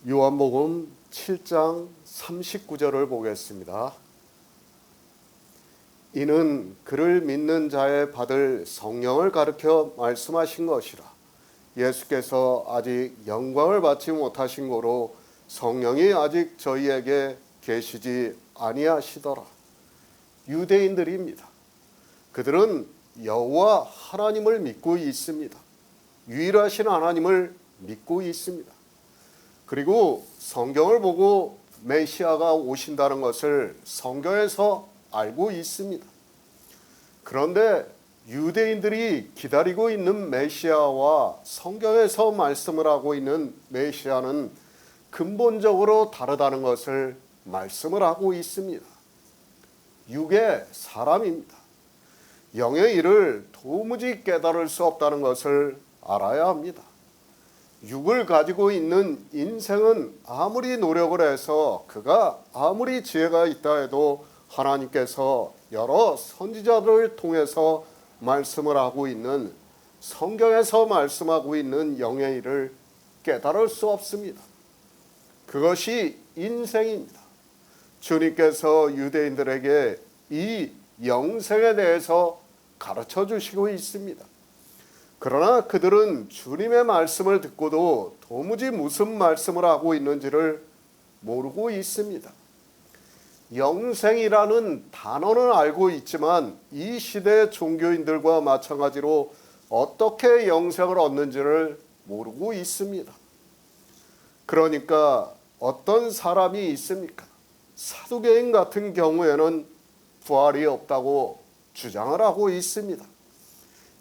요한복음 7장 39절을 보겠습니다. 이는 그를 믿는 자에 받을 성령을 가르쳐 말씀하신 것이라. 예수께서 아직 영광을 받지 못하신 고로 성령이 아직 저희에게 계시지 아니하시더라. 유대인들입니다. 그들은 여호와 하나님을 믿고 있습니다. 유일하신 하나님을 믿고 있습니다. 그리고 성경을 보고 메시아가 오신다는 것을 성경에서 알고 있습니다. 그런데 유대인들이 기다리고 있는 메시아와 성경에서 말씀을 하고 있는 메시아는 근본적으로 다르다는 것을 말씀을 하고 있습니다. 육의 사람입니다. 영의 일을 도무지 깨달을 수 없다는 것을 알아야 합니다. 육을 가지고 있는 인생은 아무리 노력을 해서 그가 아무리 지혜가 있다 해도 하나님께서 여러 선지자들을 통해서 말씀을 하고 있는 성경에서 말씀하고 있는 영의 일을 깨달을 수 없습니다. 그것이 인생입니다. 주님께서 유대인들에게 이 영생에 대해서 가르쳐 주시고 있습니다. 그러나 그들은 주님의 말씀을 듣고도 도무지 무슨 말씀을 하고 있는지를 모르고 있습니다. 영생이라는 단어는 알고 있지만 이 시대의 종교인들과 마찬가지로 어떻게 영생을 얻는지를 모르고 있습니다. 그러니까 어떤 사람이 있습니까? 사두개인 같은 경우에는 부활이 없다고 주장을 하고 있습니다.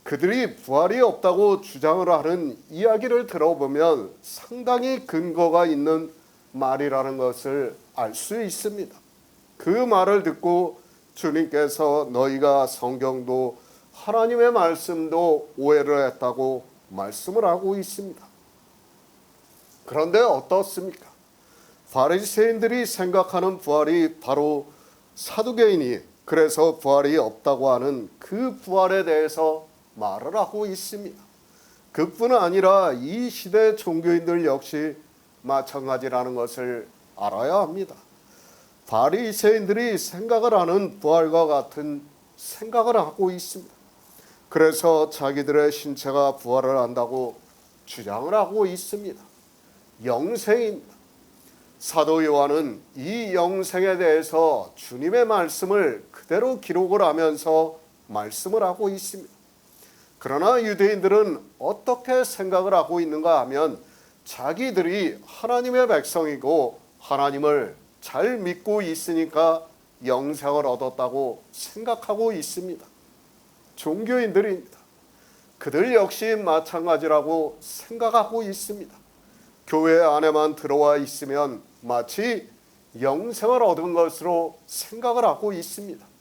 그들이 부활이 없다고 주장을 하는 이야기를 들어보면 상당히 근거가 있는 말이라는 것을 알 수 있습니다. 그 말을 듣고 주님께서 너희가 성경도 하나님의 말씀도 오해를 했다고 말씀을 하고 있습니다. 그런데 어떻습니까? 바리새인들이 생각하는 부활이 바로 사두개인이 그래서 부활이 없다고 하는 그 부활에 대해서 말을 하고 있습니다. 그뿐 아니라 이 시대 종교인들 역시 마찬가지라는 것을 알아야 합니다. 바리새인들이 생각을 하는 부활과 같은 생각을 하고 있습니다. 그래서 자기들의 신체가 부활을 한다고 주장을 하고 있습니다. 영생입니다. 사도 요한은 이 영생에 대해서 주님의 말씀을 그대로 기록을 하면서 말씀을 하고 있습니다. 그러나 유대인들은 어떻게 생각을 하고 있는가 하면 자기들이 하나님의 백성이고 하나님을 잘 믿고 있으니까 영생을 얻었다고 생각하고 있습니다. 종교인들입니다. 그들 역시 마찬가지라고 생각하고 있습니다. 교회 안에만 들어와 있으면 마치 영생을 얻은 것으로 생각을 하고 있습니다.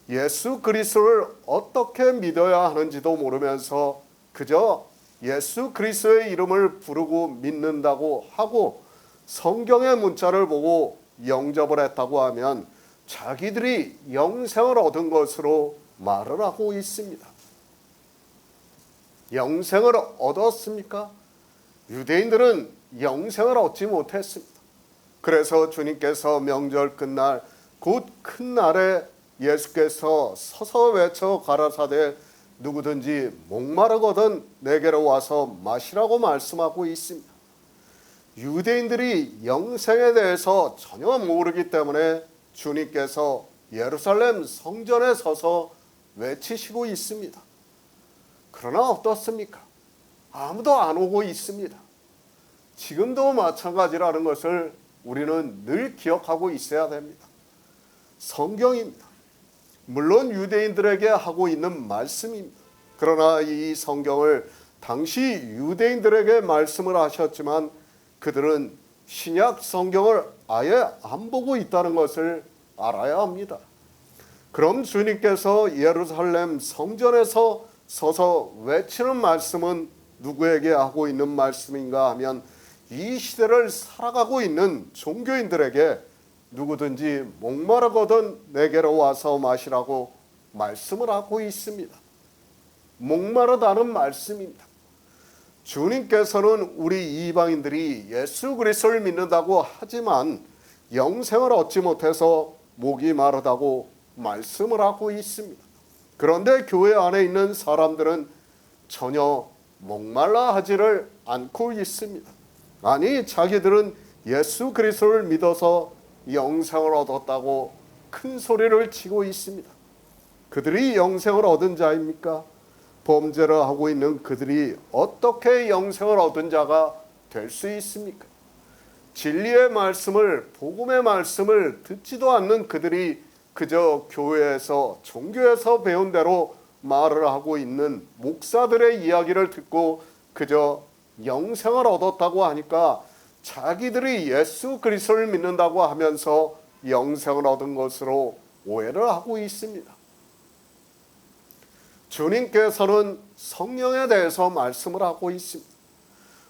예수 그리스도를 어떻게 믿어야 하는지도 모르면서 그저 예수 그리스도의 이름을 부르고 믿는다고 하고 성경의 문자를 보고 영접을 했다고 하면 자기들이 영생을 얻은 것으로 말을 하고 있습니다. 영생을 얻었습니까? 유대인들은 영생을 얻지 못했습니다. 그래서 주님께서 명절 끝날 곧 큰 날에 예수께서 서서 외쳐 가라사대 누구든지 목마르거든 내게로 와서 마시라고 말씀하고 있습니다. 유대인들이 영생에 대해서 전혀 모르기 때문에 주님께서 예루살렘 성전에 서서 외치시고 있습니다. 그러나 어떻습니까? 아무도 안 오고 있습니다. 지금도 마찬가지라는 것을 우리는 늘 기억하고 있어야 됩니다. 성경입니다. 물론 유대인들에게 하고 있는 말씀입니다. 그러나 이 성경을 당시 유대인들에게 말씀을 하셨지만 그들은 신약 성경을 아예 안 보고 있다는 것을 알아야 합니다. 그럼 주님께서 예루살렘 성전에서 서서 외치는 말씀은 누구에게 하고 있는 말씀인가 하면 이 시대를 살아가고 있는 종교인들에게 누구든지 목마르거든 내게로 와서 마시라고 말씀을 하고 있습니다. 목마르다는 말씀입니다. 주님께서는 우리 이방인들이 예수 그리스도를 믿는다고 하지만 영생을 얻지 못해서 목이 마르다고 말씀을 하고 있습니다. 그런데 교회 안에 있는 사람들은 전혀 목말라 하지를 않고 있습니다. 아니, 자기들은 예수 그리스도를 믿어서 영생을 얻었다고 큰 소리를 치고 있습니다. 그들이 영생을 얻은 자입니까? 범죄를 하고 있는 그들이 어떻게 영생을 얻은 자가 될 수 있습니까? 진리의 말씀을, 복음의 말씀을 듣지도 않는 그들이 그저 교회에서, 종교에서 배운 대로 말을 하고 있는 목사들의 이야기를 듣고 그저 영생을 얻었다고 하니까 자기들이 예수 그리스도를 믿는다고 하면서 영생을 얻은 것으로 오해를 하고 있습니다. 주님께서는 성령에 대해서 말씀을 하고 있습니다.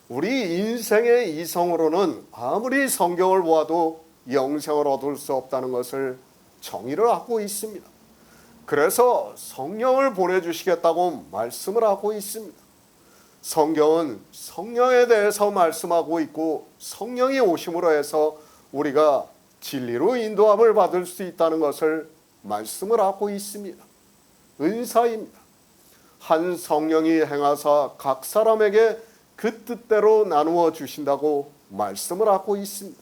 우리 인생의 이성으로는 아무리 성경을 보아도 영생을 얻을 수 없다는 것을 정의를 하고 있습니다. 그래서 성령을 보내주시겠다고 말씀을 하고 있습니다. 성경은 성령에 대해서 말씀하고 있고 성령이 오심으로 해서 우리가 진리로 인도함을 받을 수 있다는 것을 말씀을 하고 있습니다. 은사입니다. 한 성령이 행하사 각 사람에게 그 뜻대로 나누어 주신다고 말씀을 하고 있습니다.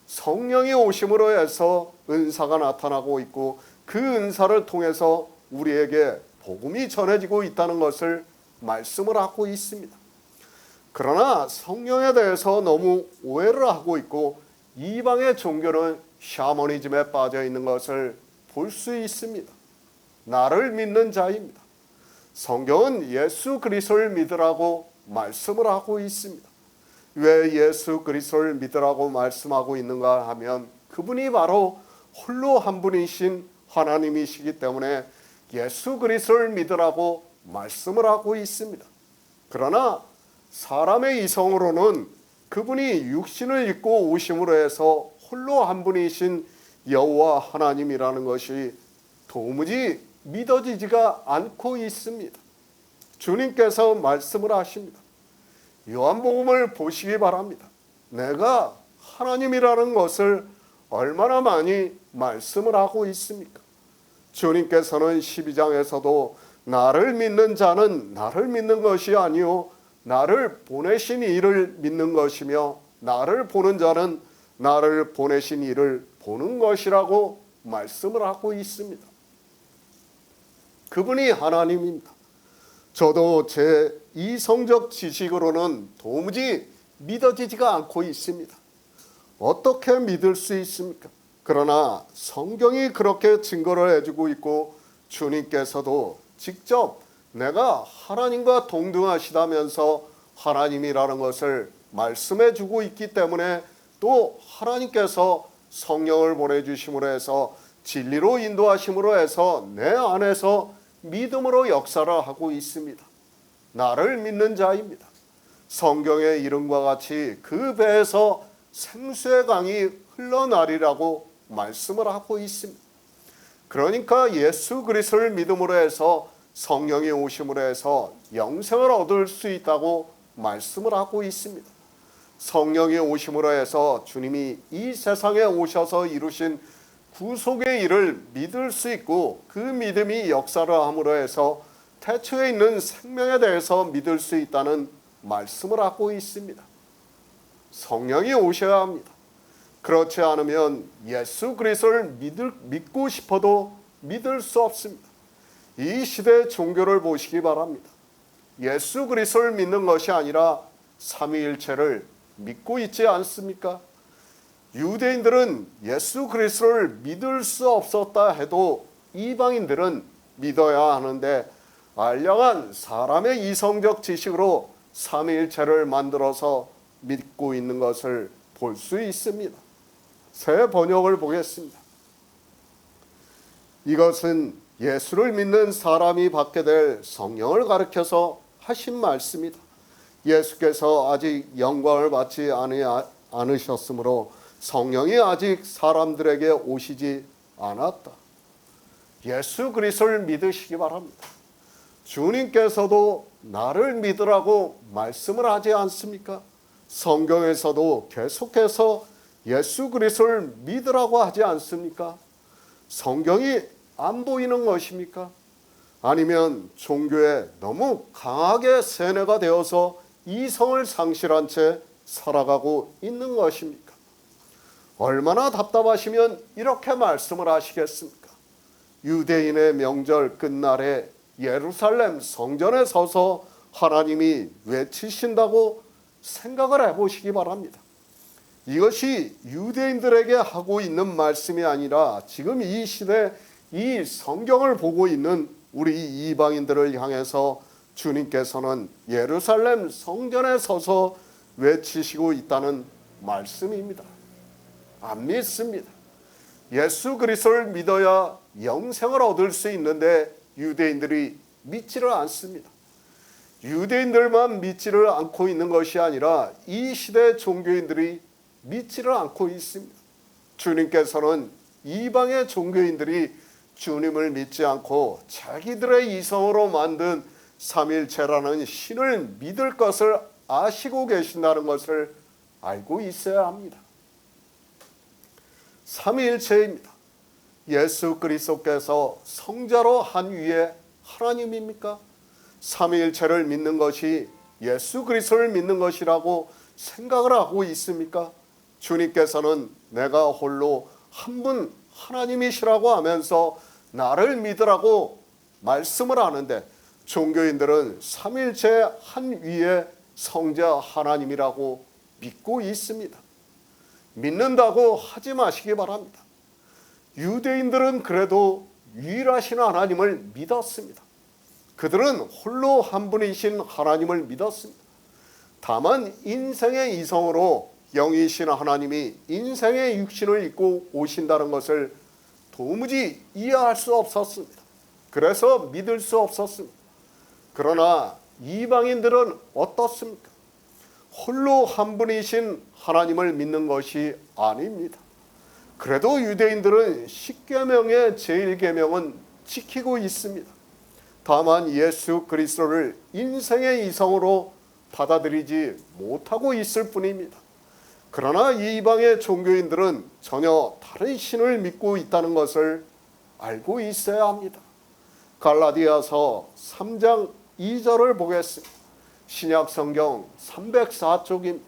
성령이 오심으로 해서 은사가 나타나고 있고 그 은사를 통해서 우리에게 복음이 전해지고 있다는 것을 말씀을 하고 있습니다. 그러나 성령에 대해서 너무 오해를 하고 있고 이방의 종교는 샤머니즘에 빠져 있는 것을 볼 수 있습니다. 나를 믿는 자입니다. 성경은 예수 그리스도를 믿으라고 말씀을 하고 있습니다. 왜 예수 그리스도를 믿으라고 말씀하고 있는가 하면 그분이 바로 홀로 한 분이신 하나님이시기 때문에 예수 그리스도를 믿으라고 말씀을 하고 있습니다. 그러나 사람의 이성으로는 그분이 육신을 입고 오심으로 해서 홀로 한 분이신 여호와 하나님이라는 것이 도무지 믿어지지가 않고 있습니다. 주님께서 말씀을 하십니다. 요한복음을 보시기 바랍니다. 내가 하나님이라는 것을 얼마나 많이 말씀을 하고 있습니까? 주님께서는 12장에서도 나를 믿는 자는 나를 믿는 것이 아니요 나를 보내신 이를 믿는 것이며 나를 보는 자는 나를 보내신 이를 보는 것이라고 말씀을 하고 있습니다. 그분이 하나님입니다. 저도 제 이성적 지식으로는 도무지 믿어지지가 않고 있습니다. 어떻게 믿을 수 있습니까? 그러나 성경이 그렇게 증거를 해주고 있고 주님께서도 직접 내가 하나님과 동등하시다면서 하나님이라는 것을 말씀해 주고 있기 때문에 또 하나님께서 성령을 보내주심으로 해서 진리로 인도하심으로 해서 내 안에서 믿음으로 역사를 하고 있습니다. 나를 믿는 자입니다. 성경의 이름과 같이 그 배에서 생수의 강이 흘러나리라고 말씀을 하고 있습니다. 그러니까 예수 그리스도를 믿음으로 해서 성령이 오심으로 해서 영생을 얻을 수 있다고 말씀을 하고 있습니다. 성령이 오심으로 해서 주님이 이 세상에 오셔서 이루신 구속의 일을 믿을 수 있고 그 믿음이 역사를 함으로 해서 태초에 있는 생명에 대해서 믿을 수 있다는 말씀을 하고 있습니다. 성령이 오셔야 합니다. 그렇지 않으면 예수 그리스도를 믿고 싶어도 믿을 수 없습니다. 이 시대의 종교를 보시기 바랍니다. 예수 그리스도를 믿는 것이 아니라 삼위일체를 믿고 있지 않습니까? 유대인들은 예수 그리스도를 믿을 수 없었다 해도 이방인들은 믿어야 하는데 알량한 사람의 이성적 지식으로 삼위일체를 만들어서 믿고 있는 것을 볼 수 있습니다. 새 번역을 보겠습니다. 이것은 예수를 믿는 사람이 받게 될 성령을 가리켜서 하신 말씀이다. 예수께서 아직 영광을 받지 않으셨으므로 성령이 아직 사람들에게 오시지 않았다. 예수 그리스도를 믿으시기 바랍니다. 주님께서도 나를 믿으라고 말씀을 하지 않습니까? 성경에서도 계속해서 예수 그리스도를 믿으라고 하지 않습니까? 성경이 안 보이는 것입니까? 아니면 종교에 너무 강하게 세뇌가 되어서 이성을 상실한 채 살아가고 있는 것입니까? 얼마나 답답하시면 이렇게 말씀을 하시겠습니까? 유대인의 명절 끝날에 예루살렘 성전에 서서 하나님이 외치신다고 생각을 해보시기 바랍니다. 이것이 유대인들에게 하고 있는 말씀이 아니라 지금 이 시대 이 성경을 보고 있는 우리 이방인들을 향해서 주님께서는 예루살렘 성전에 서서 외치시고 있다는 말씀입니다. 안 믿습니다. 예수 그리스도를 믿어야 영생을 얻을 수 있는데 유대인들이 믿지를 않습니다. 유대인들만 믿지를 않고 있는 것이 아니라 이 시대 종교인들이 믿지를 않고 있습니다. 주님께서는 이방의 종교인들이 주님을 믿지 않고 자기들의 이성으로 만든 삼일체라는 신을 믿을 것을 아시고 계신다는 것을 알고 있어야 합니다. 삼위일체입니다. 예수 그리스도께서 성자로 한 위에 하나님입니까? 삼위일체를 믿는 것이 예수 그리스도를 믿는 것이라고 생각을 하고 있습니까? 주님께서는 내가 홀로 한 분 하나님이시라고 하면서 나를 믿으라고 말씀을 하는데 종교인들은 삼위일체 한 위에 성자 하나님이라고 믿고 있습니다. 믿는다고 하지 마시기 바랍니다. 유대인들은 그래도 유일하신 하나님을 믿었습니다. 그들은 홀로 한 분이신 하나님을 믿었습니다. 다만 인생의 이성으로 영이신 하나님이 인생의 육신을 입고 오신다는 것을 도무지 이해할 수 없었습니다. 그래서 믿을 수 없었습니다. 그러나 이방인들은 어떻습니까? 홀로 한 분이신 하나님을 믿는 것이 아닙니다. 그래도 유대인들은 10계명의 제1계명은 지키고 있습니다. 다만 예수 그리스도를 인생의 이성으로 받아들이지 못하고 있을 뿐입니다. 그러나 이방의 종교인들은 전혀 다른 신을 믿고 있다는 것을 알고 있어야 합니다. 갈라디아서 3장 2절을 보겠습니다. 신약 성경 304쪽입니다.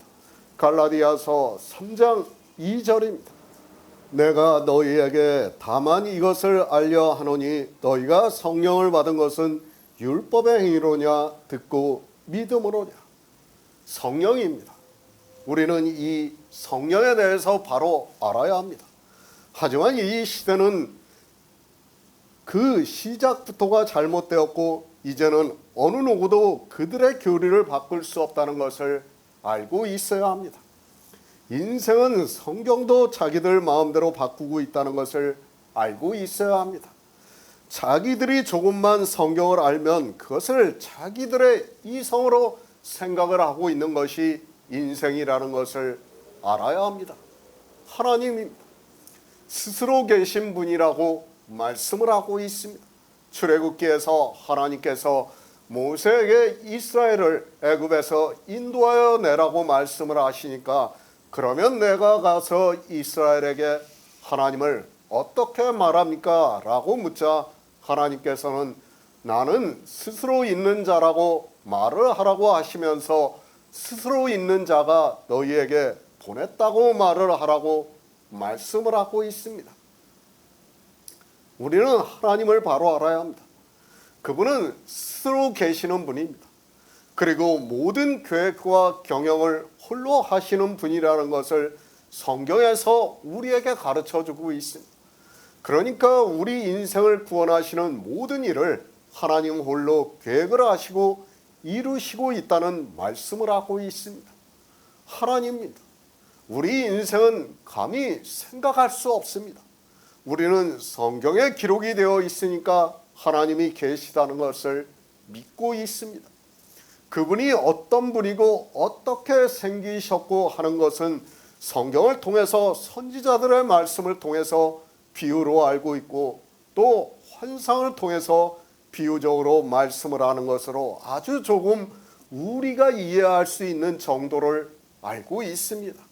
갈라디아서 3장 2절입니다. 내가 너희에게 다만 이것을 알려 하노니 너희가 성령을 받은 것은 율법의 행위로냐 듣고 믿음으로냐. 성령입니다. 우리는 이 성령에 대해서 바로 알아야 합니다. 하지만 이 시대는 그 시작부터가 잘못되었고 이제는 어느 누구도 그들의 교리를 바꿀 수 없다는 것을 알고 있어야 합니다. 인생은 성경도 자기들 마음대로 바꾸고 있다는 것을 알고 있어야 합니다. 자기들이 조금만 성경을 알면 그것을 자기들의 이성으로 생각을 하고 있는 것이 인생이라는 것을 알아야 합니다. 하나님입니다. 스스로 계신 분이라고 말씀을 하고 있습니다. 출애굽기에서 하나님께서 모세에게 이스라엘을 애굽에서 인도하여 내라고 말씀을 하시니까 그러면 내가 가서 이스라엘에게 하나님을 어떻게 말합니까? 라고 묻자 하나님께서는 나는 스스로 있는 자라고 말을 하라고 하시면서 스스로 있는 자가 너희에게 보냈다고 말을 하라고 말씀을 하고 있습니다. 우리는 하나님을 바로 알아야 합니다. 그분은 스스로 계시는 분입니다. 그리고 모든 계획과 경영을 홀로 하시는 분이라는 것을 성경에서 우리에게 가르쳐주고 있습니다. 그러니까 우리 인생을 구원하시는 모든 일을 하나님 홀로 계획을 하시고 이루시고 있다는 말씀을 하고 있습니다. 하나님입니다. 우리 인생은 감히 생각할 수 없습니다. 우리는 성경에 기록이 되어 있으니까 하나님이 계시다는 것을 믿고 있습니다. 그분이 어떤 분이고 어떻게 생기셨고 하는 것은 성경을 통해서 선지자들의 말씀을 통해서 비유로 알고 있고 또 환상을 통해서 비유적으로 말씀을 하는 것으로 아주 조금 우리가 이해할 수 있는 정도를 알고 있습니다.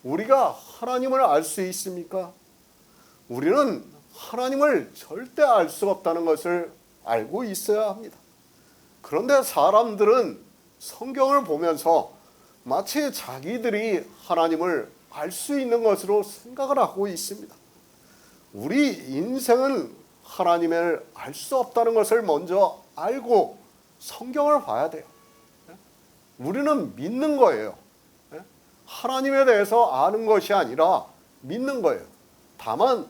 우리가 하나님을 알 수 있습니까? 우리는 하나님을 절대 알 수 없다는 것을 알고 있어야 합니다. 그런데 사람들은 성경을 보면서 마치 자기들이 하나님을 알 수 있는 것으로 생각을 하고 있습니다. 우리 인생은 하나님을 알 수 없다는 것을 먼저 알고 성경을 봐야 돼요. 우리는 믿는 거예요. 하나님에 대해서 아는 것이 아니라 믿는 거예요. 다만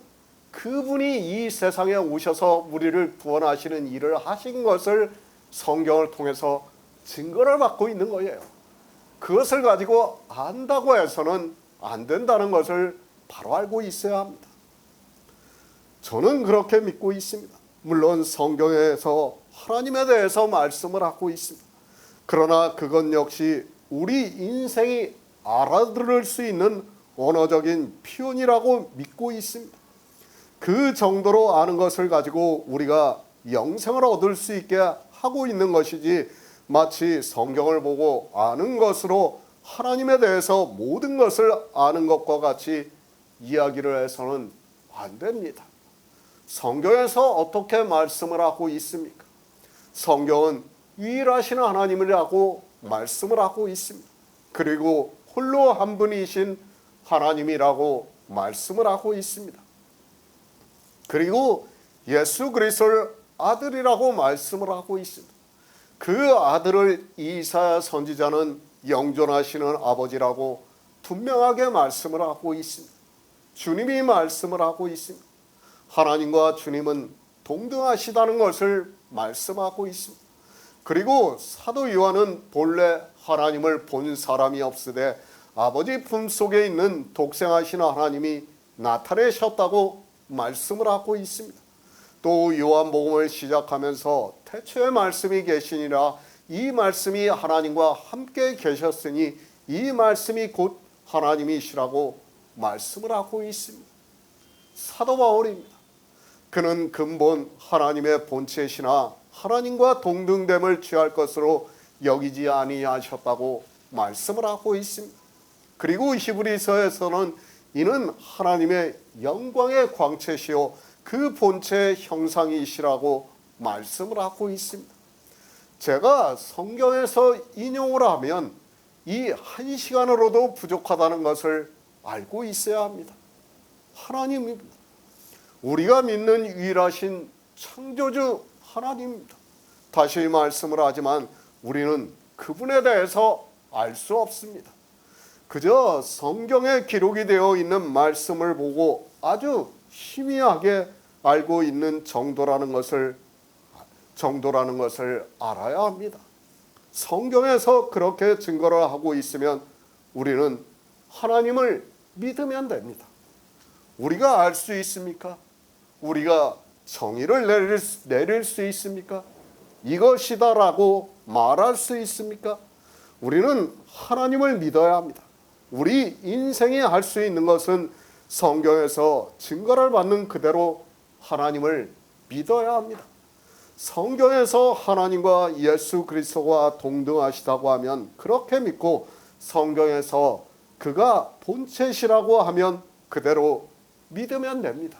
그분이 이 세상에 오셔서 우리를 구원하시는 일을 하신 것을 성경을 통해서 증거를 받고 있는 거예요. 그것을 가지고 안다고 해서는 안 된다는 것을 바로 알고 있어야 합니다. 저는 그렇게 믿고 있습니다. 물론 성경에서 하나님에 대해서 말씀을 하고 있습니다. 그러나 그것 역시 우리 인생이 알아들을 수 있는 언어적인 표현이라고 믿고 있습니다. 그 정도로 아는 것을 가지고 우리가 영생을 얻을 수 있게 하고 있는 것이지, 마치 성경을 보고 아는 것으로 하나님에 대해서 모든 것을 아는 것과 같이 이야기를 해서는 안 됩니다. 성경에서 어떻게 말씀을 하고 있습니까? 성경은 유일하신 하나님이라고 말씀을 하고 있습니다. 그리고 홀로 한 분이신 하나님이라고 말씀을 하고 있습니다. 그리고 예수 그리스도를 아들이라고 말씀을 하고 있습니다. 그 아들을 이사야 선지자는 영존하시는 아버지라고 분명하게 말씀을 하고 있습니다. 주님이 말씀을 하고 있습니다. 하나님과 주님은 동등하시다는 것을 말씀하고 있습니다. 그리고 사도 요한은 본래 하나님을 본 사람이 없으되 아버지 품속에 있는 독생하신 하나님이 나타내셨다고 말씀을 하고 있습니다. 또 요한복음을 시작하면서 태초에 말씀이 계시니라, 이 말씀이 하나님과 함께 계셨으니 이 말씀이 곧 하나님이시라고 말씀을 하고 있습니다. 사도 바울입니다. 그는 근본 하나님의 본체시나 하나님과 동등됨을 취할 것으로 여기지 아니하셨다고 말씀을 하고 있습니다. 그리고 히브리서에서는 이는 하나님의 영광의 광채시요 그 본체의 형상이시라고 말씀을 하고 있습니다. 제가 성경에서 인용을 하면 이 한 시간으로도 부족하다는 것을 알고 있어야 합니다. 하나님입니다. 우리가 믿는 유일하신 창조주 하나님입니다. 다시 말씀을 하지만 우리는 그분에 대해서 알 수 없습니다. 그저 성경에 기록이 되어 있는 말씀을 보고 아주 희미하게 알고 있는 정도라는 것을 알아야 합니다. 성경에서 그렇게 증거를 하고 있으면 우리는 하나님을 믿으면 됩니다. 우리가 알 수 있습니까? 우리가 정의를 내릴 수 있습니까? 이것이다라고 말할 수 있습니까? 우리는 하나님을 믿어야 합니다. 우리 인생이 할 수 있는 것은 성경에서 증거를 받는 그대로 하나님을 믿어야 합니다. 성경에서 하나님과 예수 그리스도가 동등하시다고 하면 그렇게 믿고, 성경에서 그가 본체시라고 하면 그대로 믿으면 됩니다.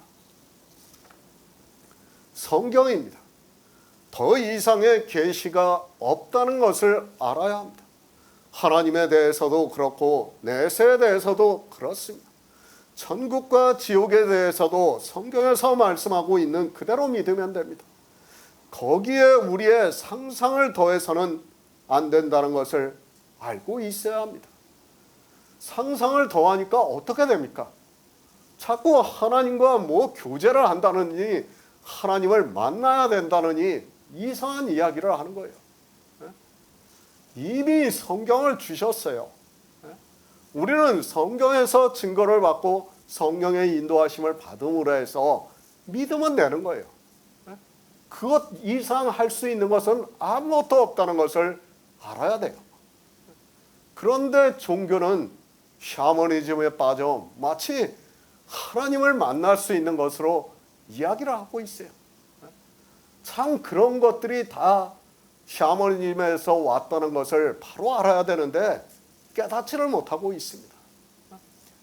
성경입니다. 더 이상의 계시가 없다는 것을 알아야 합니다. 하나님에 대해서도 그렇고 내세에 대해서도 그렇습니다. 천국과 지옥에 대해서도 성경에서 말씀하고 있는 그대로 믿으면 됩니다. 거기에 우리의 상상을 더해서는 안 된다는 것을 알고 있어야 합니다. 상상을 더하니까 어떻게 됩니까? 자꾸 하나님과 교제를 한다느니, 하나님을 만나야 된다느니 이상한 이야기를 하는 거예요. 이미 성경을 주셨어요. 우리는 성경에서 증거를 받고 성령의 인도하심을 받음으로 해서 믿으면 되는 거예요. 그것 이상 할 수 있는 것은 아무것도 없다는 것을 알아야 돼요. 그런데 종교는 샤머니즘에 빠져 마치 하나님을 만날 수 있는 것으로 이야기를 하고 있어요. 참 그런 것들이 다 샤머니즘에서 왔다는 것을 바로 알아야 되는데 깨닫지를 못하고 있습니다.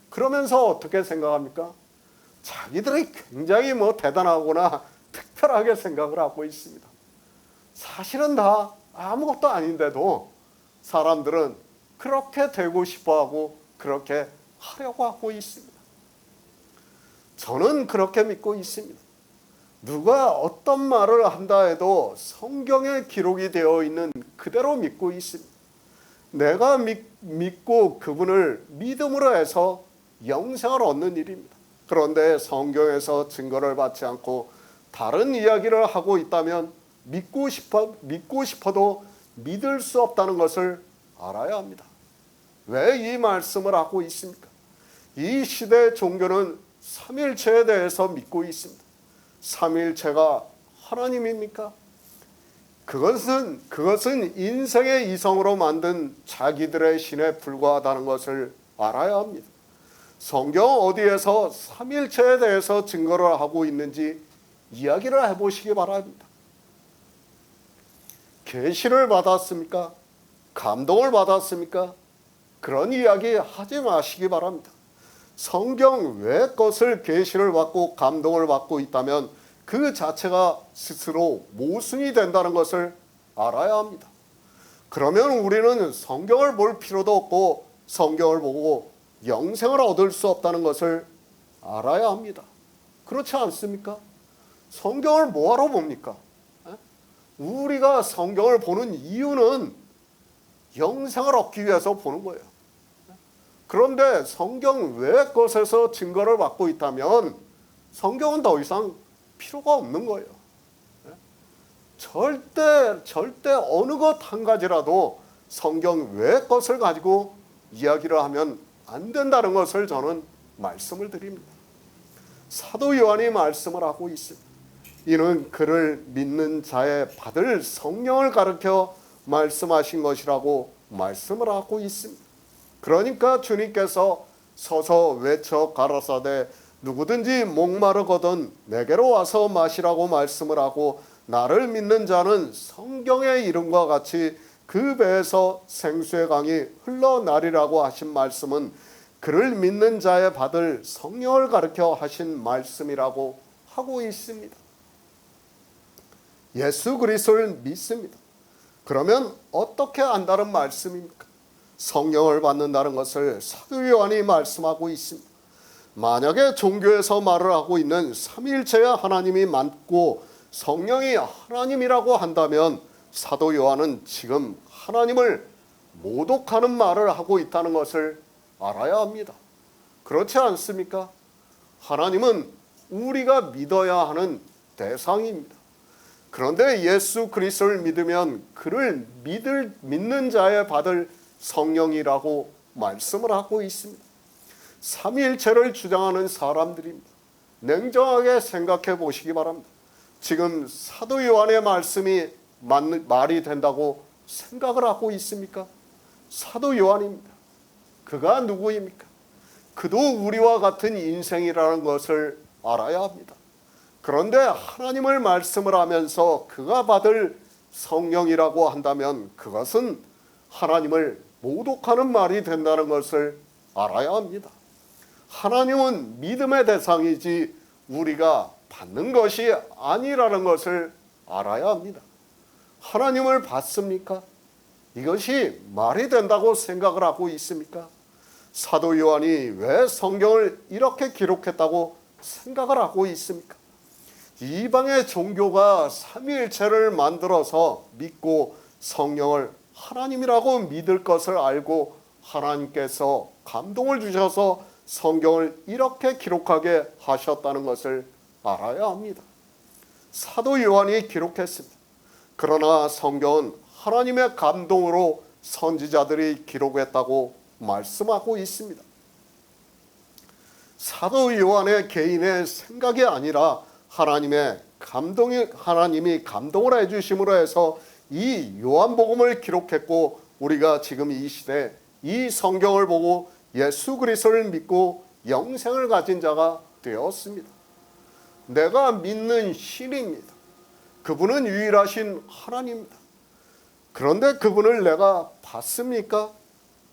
그러면서 어떻게 생각합니까? 자기들이 굉장히 대단하거나 특별하게 생각을 하고 있습니다. 사실은 다 아무것도 아닌데도 사람들은 그렇게 되고 싶어하고 그렇게 하려고 하고 있습니다. 저는 그렇게 믿고 있습니다. 누가 어떤 말을 한다 해도 성경에 기록이 되어 있는 그대로 믿고 있습니다. 내가 믿고 그분을 믿음으로 해서 영생을 얻는 일입니다. 그런데 성경에서 증거를 받지 않고 다른 이야기를 하고 있다면 믿고 싶어도 믿을 수 없다는 것을 알아야 합니다. 왜 이 말씀을 하고 있습니까? 이 시대의 종교는 삼일체에 대해서 믿고 있습니다. 삼일체가 하나님입니까? 그것은 인생의 이성으로 만든 자기들의 신에 불과하다는 것을 알아야 합니다. 성경 어디에서 삼일체에 대해서 증거를 하고 있는지 이야기를 해보시기 바랍니다. 계시를 받았습니까? 감동을 받았습니까? 그런 이야기 하지 마시기 바랍니다. 성경 외 것을 계시를 받고 감동을 받고 있다면 그 자체가 스스로 모순이 된다는 것을 알아야 합니다. 그러면 우리는 성경을 볼 필요도 없고 성경을 보고 영생을 얻을 수 없다는 것을 알아야 합니다. 그렇지 않습니까? 성경을 뭐하러 봅니까? 우리가 성경을 보는 이유는 영생을 얻기 위해서 보는 거예요. 그런데 성경 외의 것에서 증거를 받고 있다면 성경은 더 이상 필요가 없는 거예요. 절대 어느 것 한 가지라도 성경 외의 것을 가지고 이야기를 하면 안 된다는 것을 저는 말씀을 드립니다. 사도 요한이 말씀을 하고 있습니다. 이는 그를 믿는 자의 받을 성령을 가르쳐 말씀하신 것이라고 말씀을 하고 있습니다. 그러니까 주님께서 서서 외쳐 가라사대 누구든지 목마르거든 내게로 와서 마시라고 말씀을 하고 나를 믿는 자는 성경의 이름과 같이 그 배에서 생수의 강이 흘러나리라고 하신 말씀은 그를 믿는 자의 받을 성령을 가르쳐 하신 말씀이라고 하고 있습니다. 예수 그리스도를 믿습니다. 그러면 어떻게 안다는 말씀입니까? 성령을 받는다는 것을 사도 요한이 말씀하고 있습니다. 만약에 종교에서 말을 하고 있는 삼일체의 하나님이 맞고 성령이 하나님이라고 한다면 사도 요한은 지금 하나님을 모독하는 말을 하고 있다는 것을 알아야 합니다. 그렇지 않습니까? 하나님은 우리가 믿어야 하는 대상입니다. 그런데 예수 그리스도를 믿으면 그를 믿는 자의 받을 성령이라고 말씀을 하고 있습니다. 삼위일체를 주장하는 사람들입니다. 냉정하게 생각해 보시기 바랍니다. 지금 사도 요한의 말씀이 말이 된다고 생각을 하고 있습니까? 사도 요한입니다. 그가 누구입니까? 그도 우리와 같은 인생이라는 것을 알아야 합니다. 그런데 하나님을 말씀을 하면서 그가 받을 성령이라고 한다면 그것은 하나님을 모독하는 말이 된다는 것을 알아야 합니다. 하나님은 믿음의 대상이지 우리가 받는 것이 아니라는 것을 알아야 합니다. 하나님을 받습니까? 이것이 말이 된다고 생각을 하고 있습니까? 사도 요한이 왜 성경을 이렇게 기록했다고 생각을 하고 있습니까? 이방의 종교가 삼위일체를 만들어서 믿고 성령을 하나님이라고 믿을 것을 알고 하나님께서 감동을 주셔서 성경을 이렇게 기록하게 하셨다는 것을 알아야 합니다. 사도 요한이 기록했습니다. 그러나 성경은 하나님의 감동으로 선지자들이 기록했다고 말씀하고 있습니다. 사도 요한의 개인의 생각이 아니라 하나님이 감동을 해주심으로 해서 이 요한복음을 기록했고 우리가 지금 이 시대 이 성경을 보고 예수 그리스도를 믿고 영생을 가진 자가 되었습니다. 내가 믿는 신입니다. 그분은 유일하신 하나님입니다. 그런데 그분을 내가 봤습니까?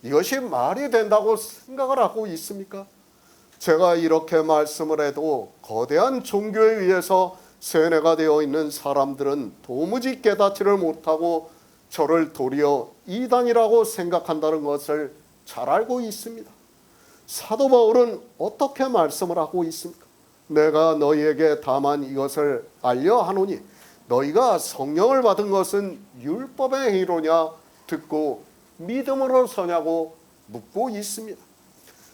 이것이 말이 된다고 생각을 하고 있습니까? 제가 이렇게 말씀을 해도 거대한 종교에 의해서 세뇌가 되어 있는 사람들은 도무지 깨닫지를 못하고 저를 도리어 이단이라고 생각한다는 것을 잘 알고 있습니다. 사도 바울은 어떻게 말씀을 하고 있습니까? 내가 너희에게 다만 이것을 알려 하노니 너희가 성령을 받은 것은 율법의 행위로냐 듣고 믿음으로 서냐고 묻고 있습니다.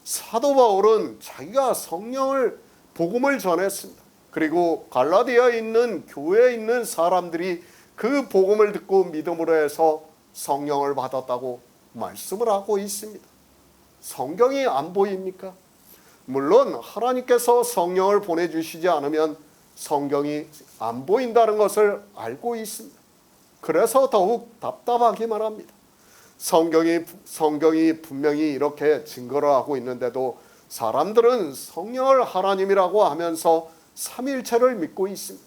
사도 바울은 자기가 성령을 복음을 전했습니다. 그리고 갈라디아에 있는 교회에 있는 사람들이 그 복음을 듣고 믿음으로 해서 성령을 받았다고 말씀을 하고 있습니다. 성경이 안 보입니까? 물론 하나님께서 성령을 보내주시지 않으면 성경이 안 보인다는 것을 알고 있습니다. 그래서 더욱 답답하기만 합니다. 성경이 분명히 이렇게 증거를 하고 있는데도 사람들은 성령을 하나님이라고 하면서 삼위일체를 믿고 있습니다.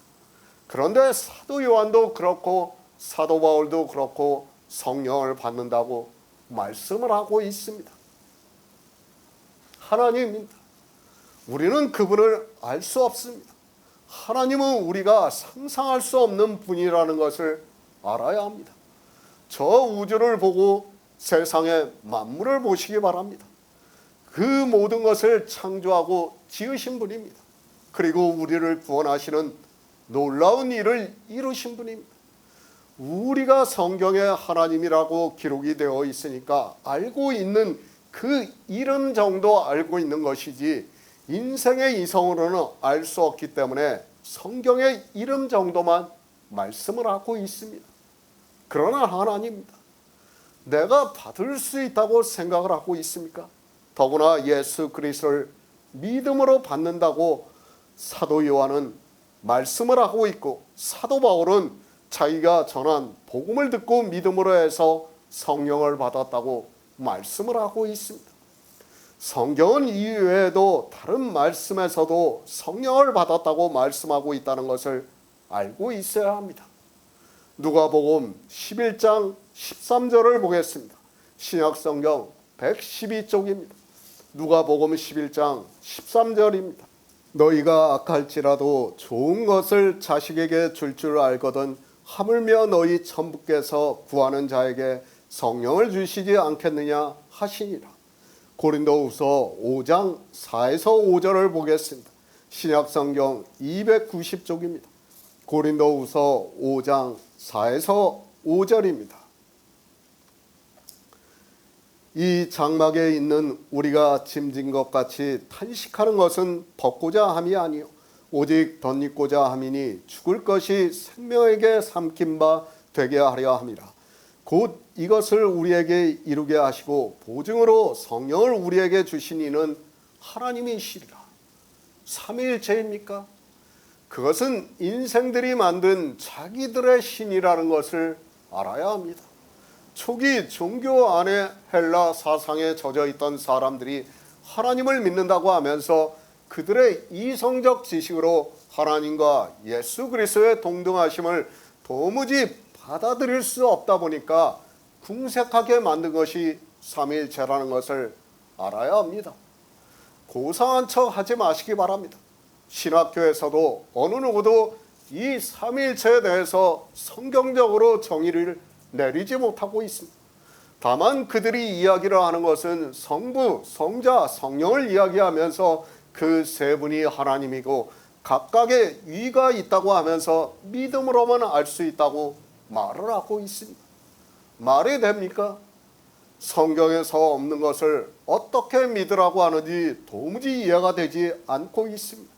그런데 사도 요한도 그렇고 사도 바울도 그렇고 성령을 받는다고 말씀을 하고 있습니다. 하나님입니다. 우리는 그분을 알 수 없습니다. 하나님은 우리가 상상할 수 없는 분이라는 것을 알아야 합니다. 저 우주를 보고 세상의 만물을 보시기 바랍니다. 그 모든 것을 창조하고 지으신 분입니다. 그리고 우리를 구원하시는 놀라운 일을 이루신 분입니다. 우리가 성경에 하나님이라고 기록이 되어 있으니까 알고 있는 그 이름 정도 알고 있는 것이지 인생의 이성으로는 알 수 없기 때문에 성경의 이름 정도만 말씀을 하고 있습니다. 그러나 하나님입니다. 내가 받을 수 있다고 생각을 하고 있습니까? 더구나 예수 그리스도를 믿음으로 받는다고 사도 요한은 말씀을 하고 있고 사도 바울은 자기가 전한 복음을 듣고 믿음으로 해서 성령을 받았다고 말씀을 하고 있습니다. 성경은 이외에도 다른 말씀에서도 성령을 받았다고 말씀하고 있다는 것을 알고 있어야 합니다. 누가복음 11장 13절을 보겠습니다. 신약성경 112쪽입니다. 누가복음 11장 13절입니다. 너희가 악할지라도 좋은 것을 자식에게 줄 줄 알거든 하물며 너희 천부께서 구하는 자에게 성령을 주시지 않겠느냐 하시니라. 고린도후서 5장 4에서 5절을 보겠습니다. 신약성경 290쪽입니다. 고린도후서 5장 4에서 5절입니다. 이 장막에 있는 우리가 짐진 것 같이 탄식하는 것은 벗고자 함이 아니요 오직 덧입고자 함이니 죽을 것이 생명에게 삼킨 바 되게 하려 함이라. 곧 이것을 우리에게 이루게 하시고 보증으로 성령을 우리에게 주신 이는 하나님이시리라. 삼위일체입니까? 그것은 인생들이 만든 자기들의 신이라는 것을 알아야 합니다. 초기 종교 안에 헬라 사상에 젖어 있던 사람들이 하나님을 믿는다고 하면서 그들의 이성적 지식으로 하나님과 예수 그리스도의 동등하심을 도무지 받아들일 수 없다 보니까 궁색하게 만든 것이 삼위일체라는 것을 알아야 합니다. 고상한 척 하지 마시기 바랍니다. 신학교에서도 어느 누구도 이 삼위일체에 대해서 성경적으로 정의를 내리지 못하고 있습니다. 다만 그들이 이야기를 하는 것은 성부, 성자, 성령을 이야기하면서 그 세 분이 하나님이고 각각의 위가 있다고 하면서 믿음으로만 알 수 있다고 말을 하고 있습니다. 말이 됩니까? 성경에서 없는 것을 어떻게 믿으라고 하는지 도무지 이해가 되지 않고 있습니다.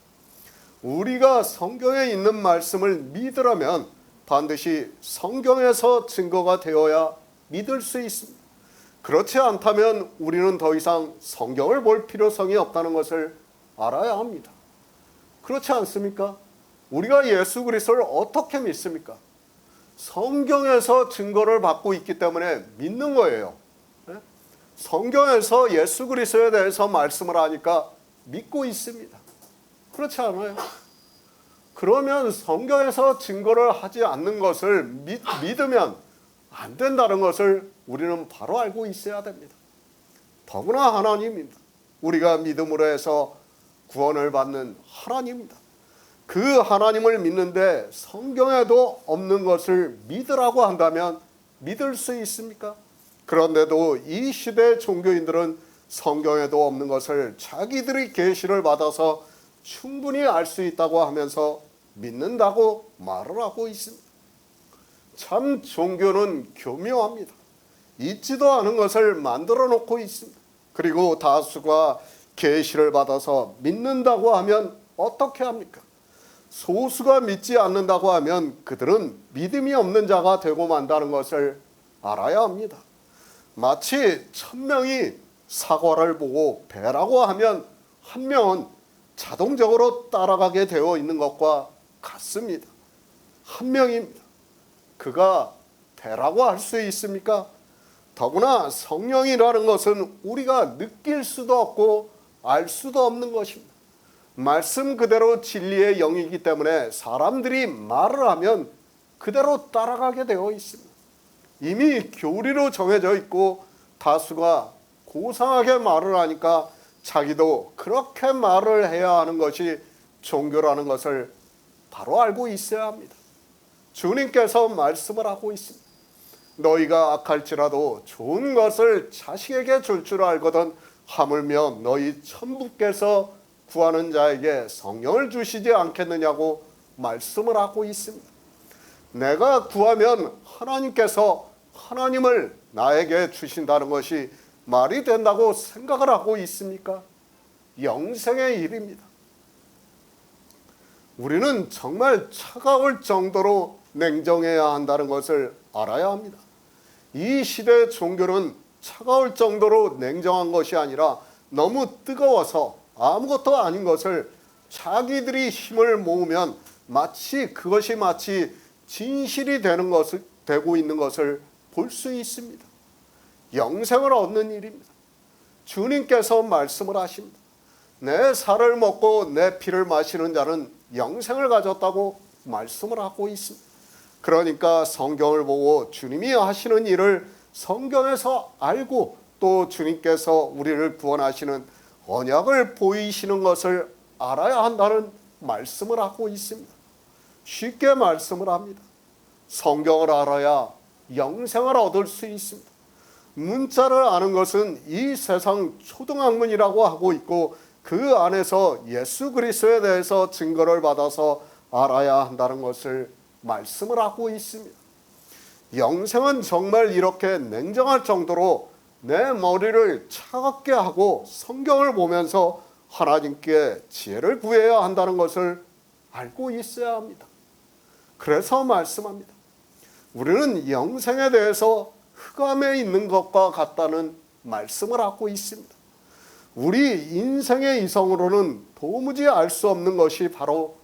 우리가 성경에 있는 말씀을 믿으려면 반드시 성경에서 증거가 되어야 믿을 수 있습니다. 그렇지 않다면 우리는 더 이상 성경을 볼 필요성이 없다는 것을 알아야 합니다. 그렇지 않습니까? 우리가 예수 그리스도를 어떻게 믿습니까? 성경에서 증거를 받고 있기 때문에 믿는 거예요. 성경에서 예수 그리스도에 대해서 말씀을 하니까 믿고 있습니다. 그렇지 않아요? 그러면 성경에서 증거를 하지 않는 것을 믿으면 안 된다는 것을 우리는 바로 알고 있어야 됩니다. 더구나 하나님입니다. 우리가 믿음으로 해서 구원을 받는 하나님입니다. 그 하나님을 믿는데 성경에도 없는 것을 믿으라고 한다면 믿을 수 있습니까? 그런데도 이 시대 종교인들은 성경에도 없는 것을 자기들이 계시를 받아서 충분히 알 수 있다고 하면서 믿는다고 말을 하고 있습니다. 참 종교는 교묘합니다. 있지도 않은 것을 만들어 놓고 있습니다. 그리고 다수가 계시를 받아서 믿는다고 하면 어떻게 합니까? 소수가 믿지 않는다고 하면 그들은 믿음이 없는 자가 되고 만다는 것을 알아야 합니다. 마치 1000명이 사과를 보고 배라고 하면 한 명은 자동적으로 따라가게 되어 있는 것과 같습니다. 한 명입니다. 그가 배라고 할 수 있습니까? 더구나 성령이라는 것은 우리가 느낄 수도 없고 알 수도 없는 것입니다. 말씀 그대로 진리의 영이기 때문에 사람들이 말을 하면 그대로 따라가게 되어 있습니다. 이미 교리로 정해져 있고 다수가 고상하게 말을 하니까 자기도 그렇게 말을 해야 하는 것이 종교라는 것을 바로 알고 있어야 합니다. 주님께서 말씀을 하고 있습니다. 너희가 악할지라도 좋은 것을 자식에게 줄 줄 알거든 하물며 너희 천부께서 구하는 자에게 성령을 주시지 않겠느냐고 말씀을 하고 있습니다. 내가 구하면 하나님께서 하나님을 나에게 주신다는 것이 말이 된다고 생각을 하고 있습니까? 영생의 일입니다. 우리는 정말 차가울 정도로 냉정해야 한다는 것을 알아야 합니다. 이 시대의 종교는 차가울 정도로 냉정한 것이 아니라 너무 뜨거워서 아무것도 아닌 것을 자기들이 힘을 모으면 그것이 마치 진실이 되고 있는 것을 볼 수 있습니다. 영생을 얻는 일입니다. 주님께서 말씀을 하십니다. 내 살을 먹고 내 피를 마시는 자는 영생을 가졌다고 말씀을 하고 있습니다. 그러니까 성경을 보고 주님이 하시는 일을 성경에서 알고 또 주님께서 우리를 구원하시는 언약을 보이시는 것을 알아야 한다는 말씀을 하고 있습니다. 쉽게 말씀을 합니다. 성경을 알아야 영생을 얻을 수 있습니다. 문자를 아는 것은 이 세상 초등학문이라고 하고 있고 그 안에서 예수 그리스도에 대해서 증거를 받아서 알아야 한다는 것을 말씀을 하고 있습니다. 영생은 정말 이렇게 냉정할 정도로 내 머리를 차갑게 하고 성경을 보면서 하나님께 지혜를 구해야 한다는 것을 알고 있어야 합니다. 그래서 말씀합니다. 우리는 영생에 대해서 흑암에 있는 것과 같다는 말씀을 하고 있습니다. 우리 인생의 이성으로는 도무지 알 수 없는 것이 바로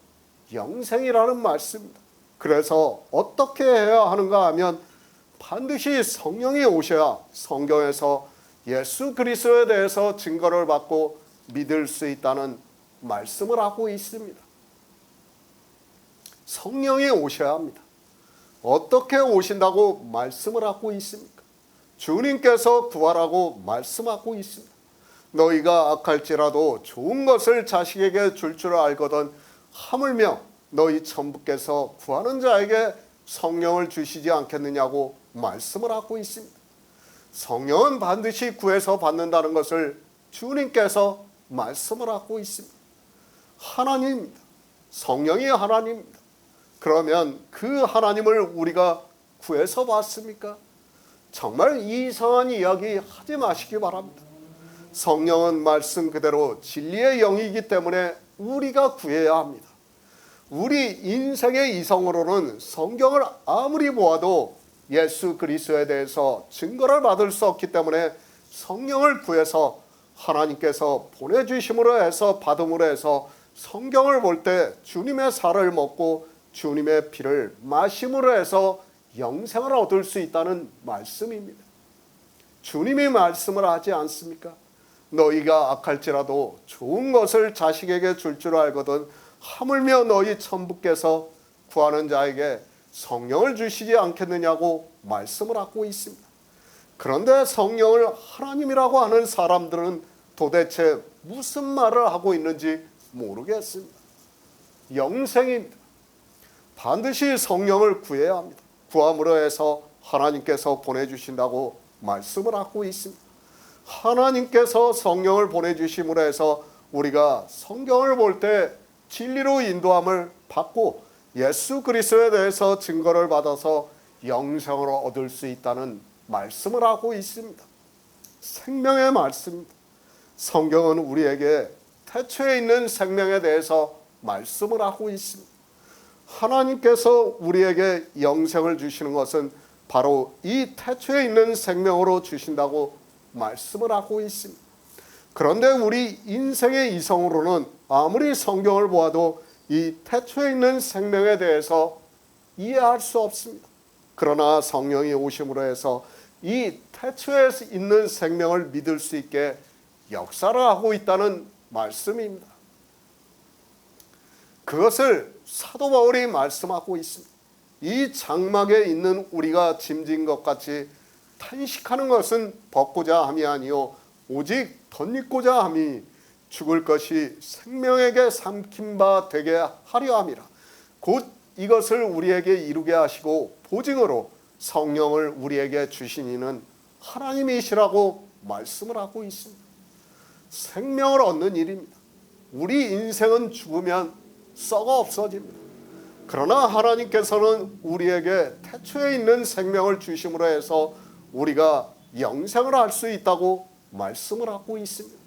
영생이라는 말씀입니다. 그래서 어떻게 해야 하는가 하면 반드시 성령이 오셔야 성경에서 예수 그리스도에 대해서 증거를 받고 믿을 수 있다는 말씀을 하고 있습니다. 성령이 오셔야 합니다. 어떻게 오신다고 말씀을 하고 있습니까? 주님께서 구하라고 말씀하고 있습니다. 너희가 악할지라도 좋은 것을 자식에게 줄 줄 알거든 하물며 너희 천부께서 구하는 자에게 성령을 주시지 않겠느냐고 말씀을 하고 있습니다. 성령은 반드시 구해서 받는다는 것을 주님께서 말씀을 하고 있습니다. 하나님입니다. 성령이 하나님입니다. 그러면 그 하나님을 우리가 구해서 받습니까? 정말 이상한 이야기 하지 마시기 바랍니다. 성령은 말씀 그대로 진리의 영이기 때문에 우리가 구해야 합니다. 우리 인생의 이성으로는 성경을 아무리 보아도 예수 그리스도에 대해서 증거를 받을 수 없기 때문에 성령을 구해서 하나님께서 보내주심으로 해서 받음으로 해서 성경을 볼 때 주님의 살을 먹고 주님의 피를 마심으로 해서 영생을 얻을 수 있다는 말씀입니다. 주님이 말씀을 하지 않습니까? 너희가 악할지라도 좋은 것을 자식에게 줄 줄 알거든 하물며 너희 천부께서 구하는 자에게 성령을 주시지 않겠느냐고 말씀을 하고 있습니다. 그런데 성령을 하나님이라고 하는 사람들은 도대체 무슨 말을 하고 있는지 모르겠습니다. 영생입니다. 반드시 성령을 구해야 합니다. 구함으로 해서 하나님께서 보내주신다고 말씀을 하고 있습니다. 하나님께서 성령을 보내주심으로 해서 우리가 성경을 볼 때 진리로 인도함을 받고 예수 그리스도에 대해서 증거를 받아서 영생을 얻을 수 있다는 말씀을 하고 있습니다. 생명의 말씀입니다. 성경은 우리에게 태초에 있는 생명에 대해서 말씀을 하고 있습니다. 하나님께서 우리에게 영생을 주시는 것은 바로 이 태초에 있는 생명으로 주신다고 말씀을 하고 있습니다. 그런데 우리 인생의 이성으로는 아무리 성경을 보아도 이 태초에 있는 생명에 대해서 이해할 수 없습니다. 그러나 성령이 오심으로 해서 이 태초에 있는 생명을 믿을 수 있게 역사를 하고 있다는 말씀입니다. 그것을 사도 바울이 말씀하고 있습니다. 이 장막에 있는 우리가 짐진 것 같이 탄식하는 것은 벗고자 함이 아니요 오직 덧입고자 함이 죽을 것이 생명에게 삼킨 바 되게 하려 함이라. 곧 이것을 우리에게 이루게 하시고 보증으로 성령을 우리에게 주신 이는 하나님이시라고 말씀을 하고 있습니다. 생명을 얻는 일입니다. 우리 인생은 죽으면 썩어 없어집니다. 그러나 하나님께서는 우리에게 태초에 있는 생명을 주심으로 해서 우리가 영생을 할 수 있다고 말씀을 하고 있습니다.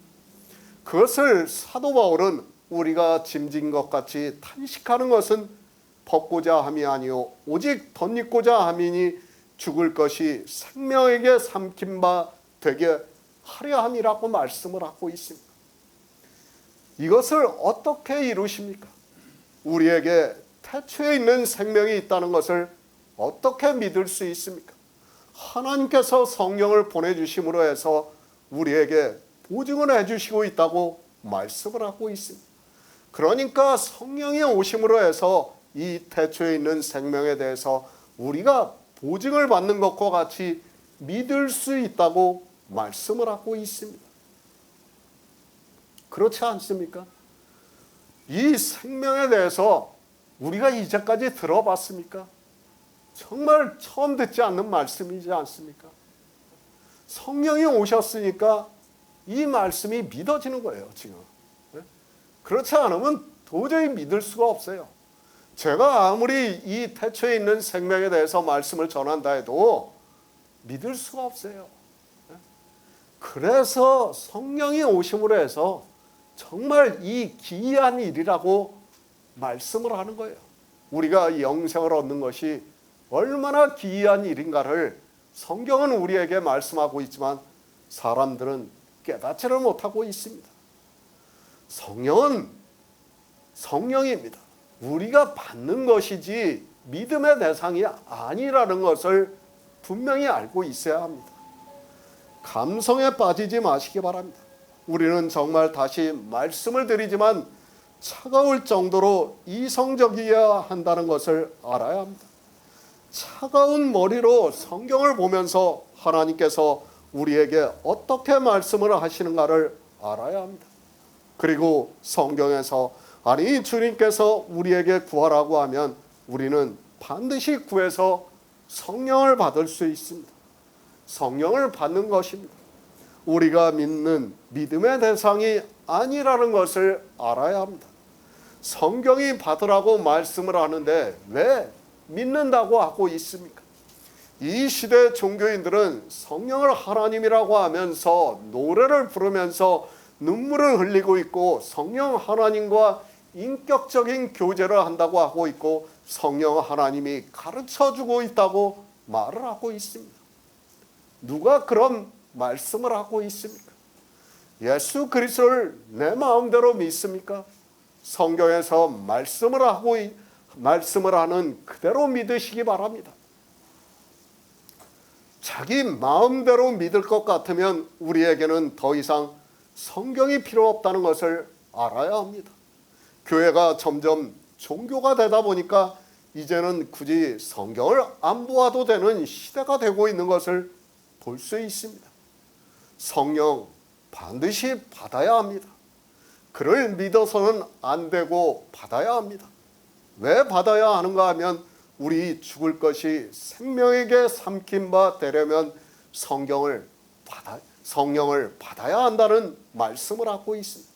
그것을 사도 바울은 우리가 짐진 것 같이 탄식하는 것은 벗고자 함이 아니요 오직 덧입고자 함이니 죽을 것이 생명에게 삼킨 바 되게 하려 함이라고 말씀을 하고 있습니다. 이것을 어떻게 이루십니까? 우리에게 태초에 있는 생명이 있다는 것을 어떻게 믿을 수 있습니까? 하나님께서 성령을 보내주심으로 해서 우리에게 보증을 해주시고 있다고 말씀을 하고 있습니다. 그러니까 성령이 오심으로 해서 이 태초에 있는 생명에 대해서 우리가 보증을 받는 것과 같이 믿을 수 있다고 말씀을 하고 있습니다. 그렇지 않습니까? 이 생명에 대해서 우리가 이제까지 들어봤습니까? 정말 처음 듣지 않는 말씀이지 않습니까? 성령이 오셨으니까 이 말씀이 믿어지는 거예요, 지금. 그렇지 않으면 도저히 믿을 수가 없어요. 제가 아무리 이 태초에 있는 생명에 대해서 말씀을 전한다 해도 믿을 수가 없어요. 그래서 성령이 오심으로 해서 정말 이 기이한 일이라고 말씀을 하는 거예요. 우리가 영생을 얻는 것이 얼마나 기이한 일인가를 성경은 우리에게 말씀하고 있지만 사람들은 깨닫지를 못하고 있습니다. 성령은 성령입니다. 우리가 받는 것이지 믿음의 대상이 아니라는 것을 분명히 알고 있어야 합니다. 감성에 빠지지 마시기 바랍니다. 우리는 정말 다시 말씀을 드리지만 차가울 정도로 이성적이어야 한다는 것을 알아야 합니다. 차가운 머리로 성경을 보면서 하나님께서 우리에게 어떻게 말씀을 하시는가를 알아야 합니다. 그리고 성경에서 아니 주님께서 우리에게 구하라고 하면 우리는 반드시 구해서 성령을 받을 수 있습니다. 성령을 받는 것입니다. 우리가 믿는 믿음의 대상이 아니라는 것을 알아야 합니다. 성경이 받으라고 말씀을 하는데 왜 믿는다고 하고 있습니까? 이 시대 종교인들은 성령을 하나님이라고 하면서 노래를 부르면서 눈물을 흘리고 있고 성령 하나님과 인격적인 교제를 한다고 하고 있고 성령 하나님이 가르쳐주고 있다고 말을 하고 있습니다. 누가 그런 말씀을 하고 있습니까? 예수 그리스도를 내 마음대로 믿습니까? 성경에서 말씀을 하는 그대로 믿으시기 바랍니다. 자기 마음대로 믿을 것 같으면 우리에게는 더 이상 성경이 필요 없다는 것을 알아야 합니다. 교회가 점점 종교가 되다 보니까 이제는 굳이 성경을 안 보아도 되는 시대가 되고 있는 것을 볼 수 있습니다. 성령 반드시 받아야 합니다. 그를 믿어서는 안 되고 받아야 합니다. 왜 받아야 하는가 하면 우리 죽을 것이 생명에게 삼킨 바 되려면 성령을 받아야 한다는 말씀을 하고 있습니다.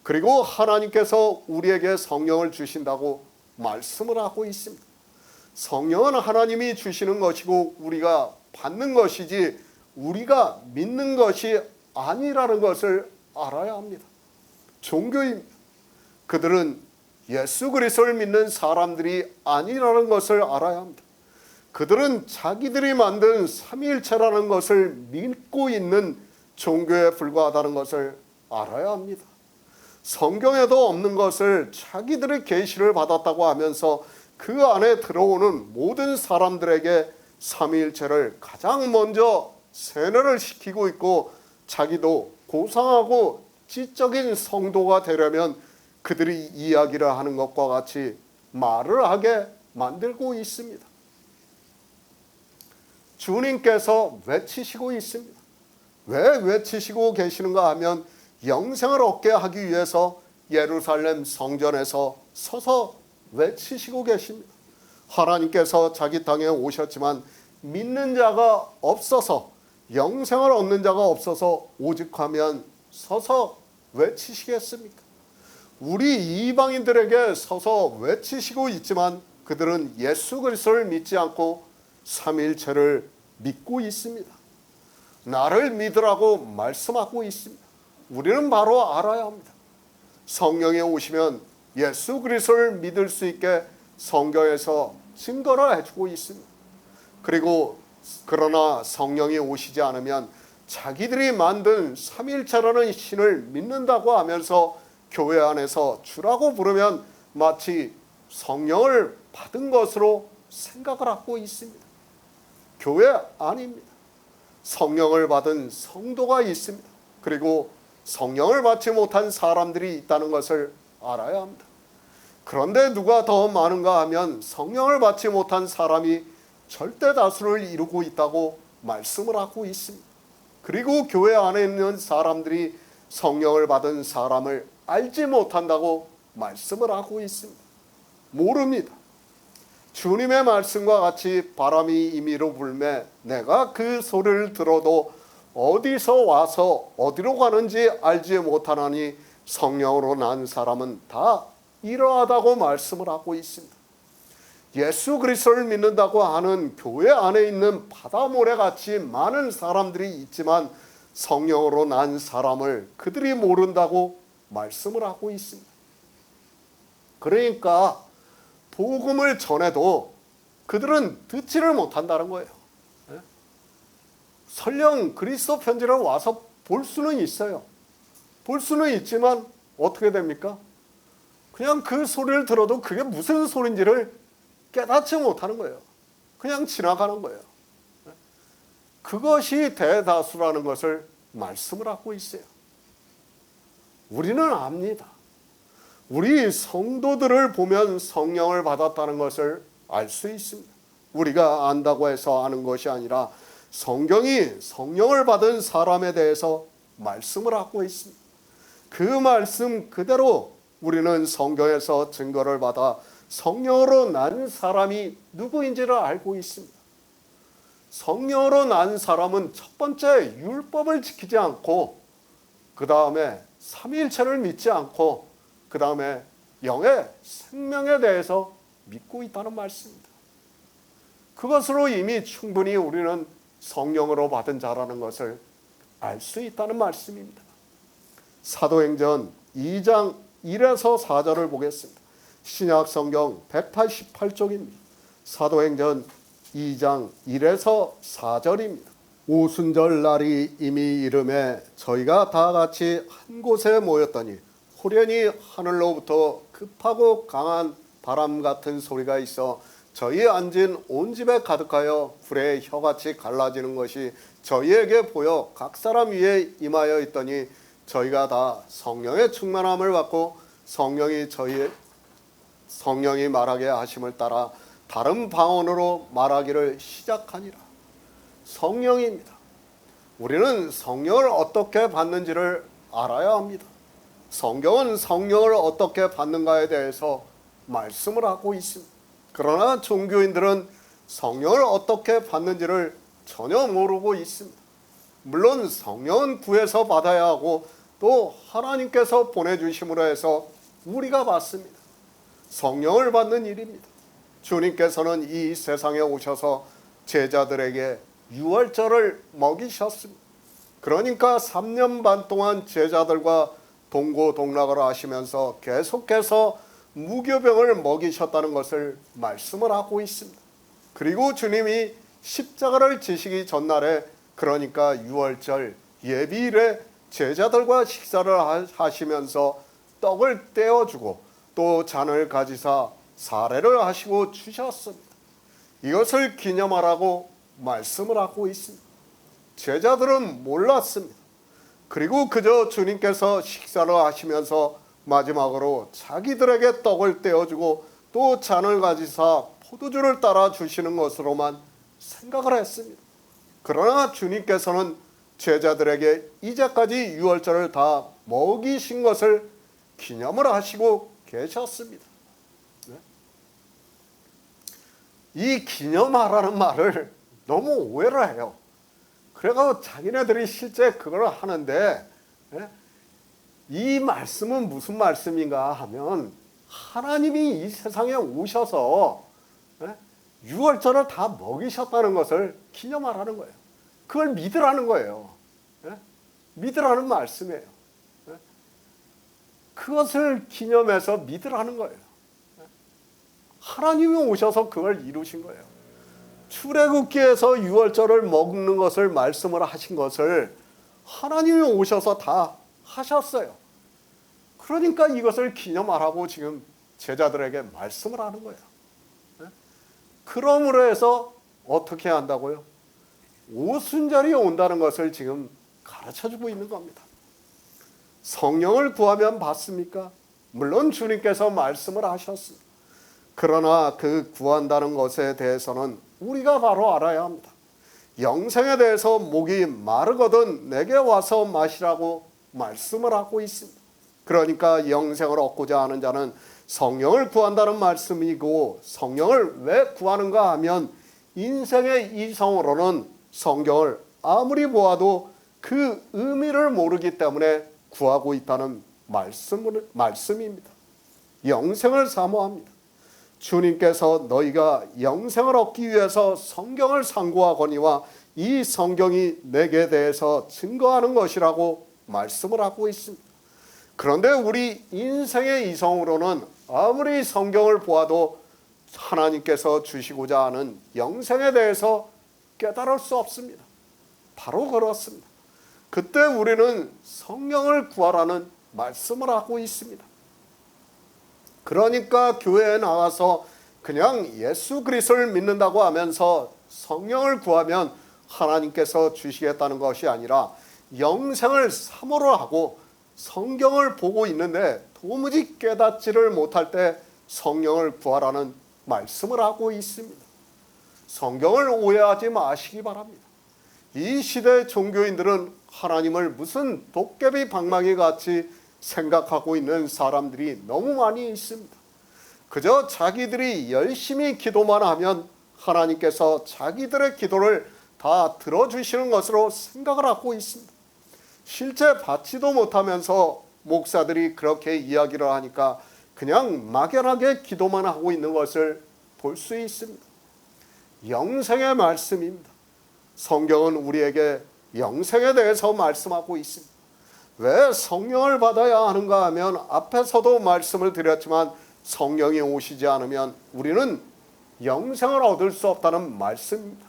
그리고 하나님께서 우리에게 성령을 주신다고 말씀을 하고 있습니다. 성령은 하나님이 주시는 것이고 우리가 받는 것이지 우리가 믿는 것이 아니라는 것을 알아야 합니다. 종교입니다. 그들은 예수 그리스도를 믿는 사람들이 아니라는 것을 알아야 합니다. 그들은 자기들이 만든 삼위일체라는 것을 믿고 있는 종교에 불과하다는 것을 알아야 합니다. 성경에도 없는 것을 자기들의 계시를 받았다고 하면서 그 안에 들어오는 모든 사람들에게 삼위일체를 가장 먼저 세뇌를 시키고 있고 자기도 고상하고 지적인 성도가 되려면 그들이 이야기를 하는 것과 같이 말을 하게 만들고 있습니다. 주님께서 외치시고 있습니다. 왜 외치시고 계시는가 하면 영생을 얻게 하기 위해서 예루살렘 성전에서 서서 외치시고 계십니다. 하나님께서 자기 땅에 오셨지만 믿는 자가 없어서 영생을 얻는 자가 없어서 오직하면 서서 외치시겠습니까? 우리 이방인들에게 서서 외치시고 있지만 그들은 예수 그리스도를 믿지 않고 삼위일체를 믿고 있습니다. 나를 믿으라고 말씀하고 있습니다. 우리는 바로 알아야 합니다. 성령이 오시면 예수 그리스도를 믿을 수 있게 성경에서 증거를 해주고 있습니다. 그러나 성령이 오시지 않으면 자기들이 만든 삼위일체라는 신을 믿는다고 하면서 교회 안에서 주라고 부르면 마치 성령을 받은 것으로 생각을 하고 있습니다. 교회 아닙니다. 성령을 받은 성도가 있습니다. 그리고 성령을 받지 못한 사람들이 있다는 것을 알아야 합니다. 그런데 누가 더 많은가 하면 성령을 받지 못한 사람이 절대 다수를 이루고 있다고 말씀을 하고 있습니다. 그리고 교회 안에 있는 사람들이 성령을 받은 사람을 알지 못한다고 말씀을 하고 있습니다. 모릅니다. 주님의 말씀과 같이 바람이 임의로 불매 내가 그 소리를 들어도 어디서 와서 어디로 가는지 알지 못하나니 성령으로 난 사람은 다 이러하다고 말씀을 하고 있습니다. 예수 그리스도를 믿는다고 하는 교회 안에 있는 바다모래같이 많은 사람들이 있지만 성령으로 난 사람을 그들이 모른다고 말씀을 하고 있습니다. 그러니까 복음을 전해도 그들은 듣지를 못한다는 거예요. 설령 그리스도 편지를 와서 볼 수는 있어요. 볼 수는 있지만 어떻게 됩니까? 그냥 그 소리를 들어도 그게 무슨 소리인지를 깨닫지 못하는 거예요. 그냥 지나가는 거예요. 그것이 대다수라는 것을 말씀을 하고 있어요. 우리는 압니다. 우리 성도들을 보면 성령을 받았다는 것을 알 수 있습니다. 우리가 안다고 해서 아는 것이 아니라 성경이 성령을 받은 사람에 대해서 말씀을 하고 있습니다. 그 말씀 그대로 우리는 성경에서 증거를 받아 성령으로 난 사람이 누구인지를 알고 있습니다. 성령으로 난 사람은 첫 번째 율법을 지키지 않고 그 다음에 삼위일체를 믿지 않고 그 다음에 영의 생명에 대해서 믿고 있다는 말씀입니다. 그것으로 이미 충분히 우리는 성령으로 받은 자라는 것을 알 수 있다는 말씀입니다. 사도행전 2장 1에서 4절을 보겠습니다. 신약 성경 188쪽입니다. 사도행전 2장 1에서 4절입니다. 오순절 날이 이미 이름에 저희가 다 같이 한 곳에 모였더니 호련히 하늘로부터 급하고 강한 바람 같은 소리가 있어 저희 앉은 온 집에 가득하여 불의 혀같이 갈라지는 것이 저희에게 보여 각 사람 위에 임하여 있더니 저희가 다 성령의 충만함을 받고 성령이 말하게 하심을 따라 다른 방언으로 말하기를 시작하니라. 성령입니다. 우리는 성령을 어떻게 받는지를 알아야 합니다. 성경은 성령을 어떻게 받는가에 대해서 말씀을 하고 있습니다. 그러나 종교인들은 성령을 어떻게 받는지를 전혀 모르고 있습니다. 물론 성령은 구해서 받아야 하고 또 하나님께서 보내주심으로 해서 우리가 받습니다. 성령을 받는 일입니다. 주님께서는 이 세상에 오셔서 제자들에게 유월절을 먹이셨습니다. 그러니까 3년 반 동안 제자들과 동고동락을 하시면서 계속해서 무교병을 먹이셨다는 것을 말씀을 하고 있습니다. 그리고 주님이 십자가를 지시기 전날에, 그러니까 유월절 예비일에 제자들과 식사를 하시면서 떡을 떼어주고 또 잔을 가지사 사례를 하시고 주셨습니다. 이것을 기념하라고 말씀을 하고 있습니다. 제자들은 몰랐습니다. 그리고 그저 주님께서 식사를 하시면서 마지막으로 자기들에게 떡을 떼어주고 또 잔을 가지사 포도주를 따라 주시는 것으로만 생각을 했습니다. 그러나 주님께서는 제자들에게 이제까지 유월절을 다 먹이신 것을 기념을 하시고 계셨습니다. 이 기념하라는 말을 너무 오해를 해요. 그래서 자기네들이 실제 그걸 하는데, 이 말씀은 무슨 말씀인가 하면 하나님이 이 세상에 오셔서 유월절을 다 먹이셨다는 것을 기념하라는 거예요. 그걸 믿으라는 거예요. 믿으라는 말씀이에요. 그것을 기념해서 믿으라는 거예요. 하나님이 오셔서 그걸 이루신 거예요. 출애굽기에서 유월절을 먹는 것을 말씀을 하신 것을 하나님이 오셔서 다 하셨어요. 그러니까 이것을 기념하라고 지금 제자들에게 말씀을 하는 거예요. 그러므로 해서 어떻게 한다고요? 오순절이 온다는 것을 지금 가르쳐주고 있는 겁니다. 성령을 구하면 받습니까? 물론 주님께서 말씀을 하셨습니다. 그러나 그 구한다는 것에 대해서는 우리가 바로 알아야 합니다. 영생에 대해서 목이 마르거든 내게 와서 마시라고 말씀을 하고 있습니다. 그러니까 영생을 얻고자 하는 자는 성령을 구한다는 말씀이고, 성령을 왜 구하는가 하면 인생의 이성으로는 성경을 아무리 보아도 그 의미를 모르기 때문에 구하고 있다는 말씀입니다. 영생을 사모합니다. 주님께서 너희가 영생을 얻기 위해서 성경을 상고하거니와 이 성경이 내게 대해서 증거하는 것이라고 말씀을 하고 있습니다. 그런데 우리 인생의 이성으로는 아무리 성경을 보아도 하나님께서 주시고자 하는 영생에 대해서 깨달을 수 없습니다. 바로 그렇습니다. 그때 우리는 성령을 구하라는 말씀을 하고 있습니다. 그러니까 교회에 나와서 그냥 예수 그리스도를 믿는다고 하면서 성령을 구하면 하나님께서 주시겠다는 것이 아니라 영생을 사모를 하고 성경을 보고 있는데 도무지 깨닫지를 못할 때 성령을 구하라는 말씀을 하고 있습니다. 성경을 오해하지 마시기 바랍니다. 이 시대 종교인들은 하나님을 무슨 도깨비 방망이 같이 생각하고 있는 사람들이 너무 많이 있습니다. 그저 자기들이 열심히 기도만 하면 하나님께서 자기들의 기도를 다 들어주시는 것으로 생각을 하고 있습니다. 실제 받지도 못하면서 목사들이 그렇게 이야기를 하니까 그냥 막연하게 기도만 하고 있는 것을 볼 수 있습니다. 영생의 말씀입니다. 성경은 우리에게 영생에 대해서 말씀하고 있습니다. 왜 성령을 받아야 하는가 하면 앞에서도 말씀을 드렸지만 성령이 오시지 않으면 우리는 영생을 얻을 수 없다는 말씀입니다.